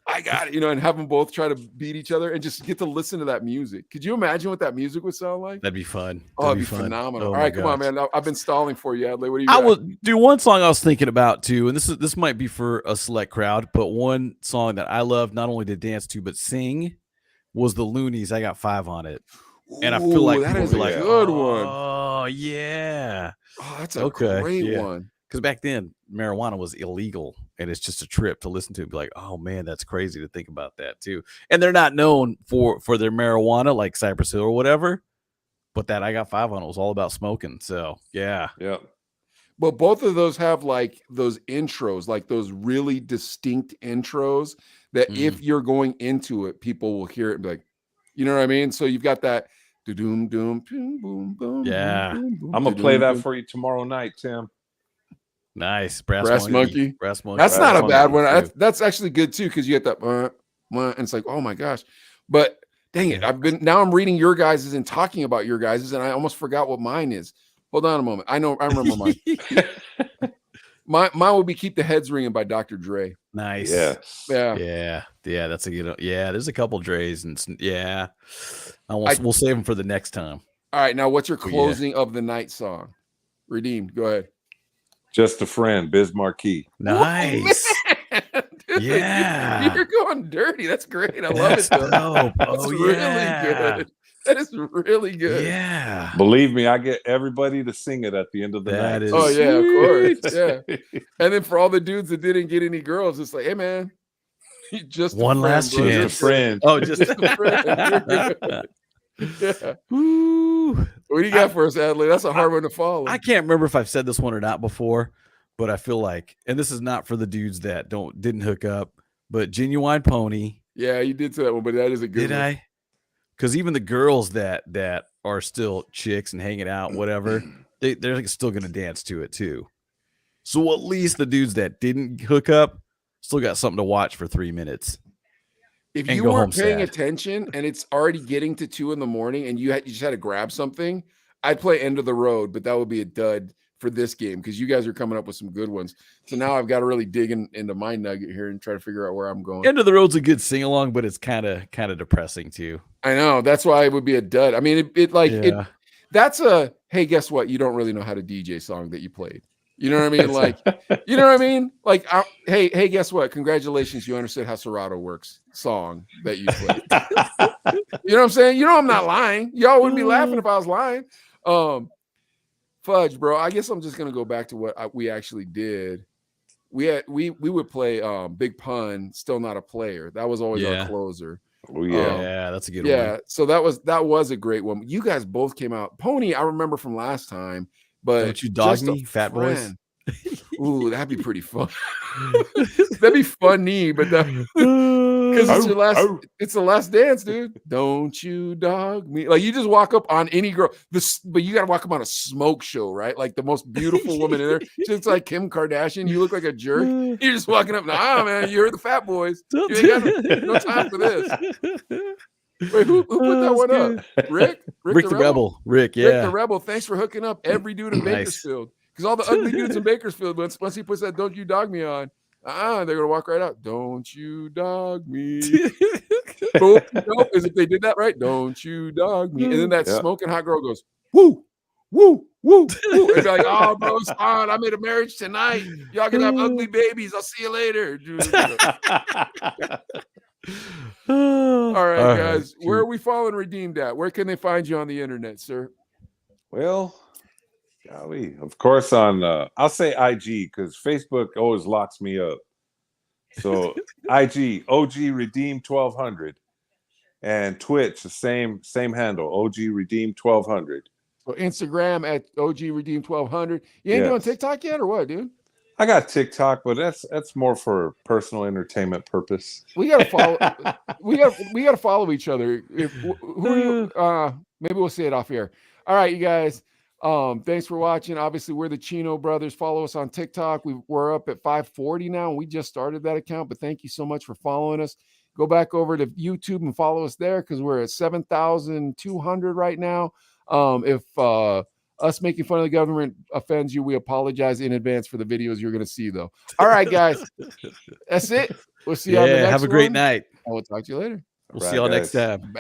I got it, and have them both try to beat each other and just get to listen to that music. Could you imagine what that music would sound like? That'd be fun. Oh, That'd it'd be fun. phenomenal. Oh, All my right, come on, gosh. man. I've been stalling for you, Adley. What do you I got? will do one song I was thinking about too, and this might be for a select crowd, but one song that I love not only to dance to but sing was the Loonies. I Got 5 on it, and I feel like that people is be a like, good one. "Oh yeah, Oh, that's a great one." Because back then marijuana was illegal, and it's just a trip to listen to. Be like, "Oh man, that's crazy to think about that too." And they're not known for their marijuana like Cypress Hill or whatever. But that I Got 5 on it was all about smoking. So yeah. But both of those have like those intros, like those really distinct intros that if you're going into it, people will hear it and be like, you know what I mean? So you've got that doom doom boom boom boom. Yeah. I'm gonna play that for you tomorrow night, Tim. Nice. Brass Monkey. Brass Monkey. That's not a bad one. Too. That's actually good too, because you get that and it's like, oh my gosh. But dang it, I'm reading your guys's and talking about your guys's, and I almost forgot what mine is. Hold on a moment. I remember mine. Mine would be "Keep the Heads Ringing" by Dr. Dre. Nice. Yeah. That's a good. Yeah, there's a couple Dre's, and we'll save them for the next time. All right, now what's your closing of the night song? Redeemed. Go ahead. Just a Friend, Biz Marquee. Nice. Dude, yeah, you're going dirty. That's great. I love it. Though. That's really good. That is really good. Yeah. Believe me, I get everybody to sing it at the end of the night. Oh yeah, of course. Yeah. And then for all the dudes that didn't get any girls, it's like, hey man, just one last chance. Just a friend. Oh, just a friend. Yeah. Ooh. What do you got for us, Adley? That's a hard one to follow. I can't remember if I've said this one or not before, but I feel like, and this is not for the dudes that didn't hook up, but Genuine Pony. Yeah, you did say that one, but that is a good one. Did I? Because even the girls that are still chicks and hanging out, whatever, they're still gonna dance to it too. So at least the dudes that didn't hook up still got something to watch for 3 minutes. If you weren't paying attention and it's already getting to 2 a.m. and you just had to grab something, I'd play End of the Road, but that would be a dud for this game because you guys are coming up with some good ones. So now I've got to really dig into my nugget here and try to figure out where I'm going. End of the Road's a good sing along, but it's kind of depressing too. I know, that's why it would be a dud. I mean, that's a hey, guess what? You don't really know how to DJ song that you played. You know what I mean? Like, you know what I mean? Like, hey, guess what? Congratulations, you understood how Serato works. Song that you played. You know what I'm saying? I'm not lying. Y'all wouldn't be laughing if I was lying. Fudge, bro. I guess I'm just gonna go back to what we actually did. We would play Big Pun, Still Not a Player. That was always our closer. Oh yeah, yeah, that's a good one. Yeah, so that was a great one. You guys both came out. Pony, I remember from last time, but Don't You Dog Me, Fat Boys. Ooh, that'd be pretty fun. That'd be funny, but because it's the last dance, dude. Don't you dog me? Like you just walk up on any girl. But you gotta walk up on a smoke show, right? Like the most beautiful woman in there. She's like Kim Kardashian. You look like a jerk. You're just walking up. Nah, man, you're the Fat Boys. You ain't got no time for this. Wait, who put that one up? Rick the Rebel. Rick, yeah. Rick the Rebel. Thanks for hooking up every dude in Bakersfield. Because all the ugly dudes in Bakersfield, once he puts that "Don't You Dog Me" on, they're gonna walk right out. Don't you dog me? Nope, is if they did that right. Don't you dog me? And then that smoking hot girl goes, woo, woo, woo, woo. And they're like, oh, bro, it's fine. I made a marriage tonight. Y'all can have ugly babies. I'll see you later. All right, guys. Where are we following Redeemed at? Where can they find you on the internet, sir? Well, golly, of course on I'll say IG because Facebook always locks me up. So IG OG Redeem 1200 and Twitch the same handle OG Redeem 1200. So Instagram at OG Redeem 1200. You ain't doing TikTok yet or what, dude? I got TikTok, but that's more for personal entertainment purpose. We gotta follow. we gotta follow each other. Who are you? Maybe we'll say it off here. All right, you guys. Thanks for watching. Obviously, we're the Chino brothers. Follow us on TikTok. We're up at 540 now, and we just started that account. But thank you so much for following us. Go back over to YouTube and follow us there because we're at 7,200 right now. If us making fun of the government offends you, we apologize in advance for the videos you're going to see, though. All right, guys, that's it. We'll see you on the next one. Have a great night. And we'll talk to you later. We'll see y'all next time.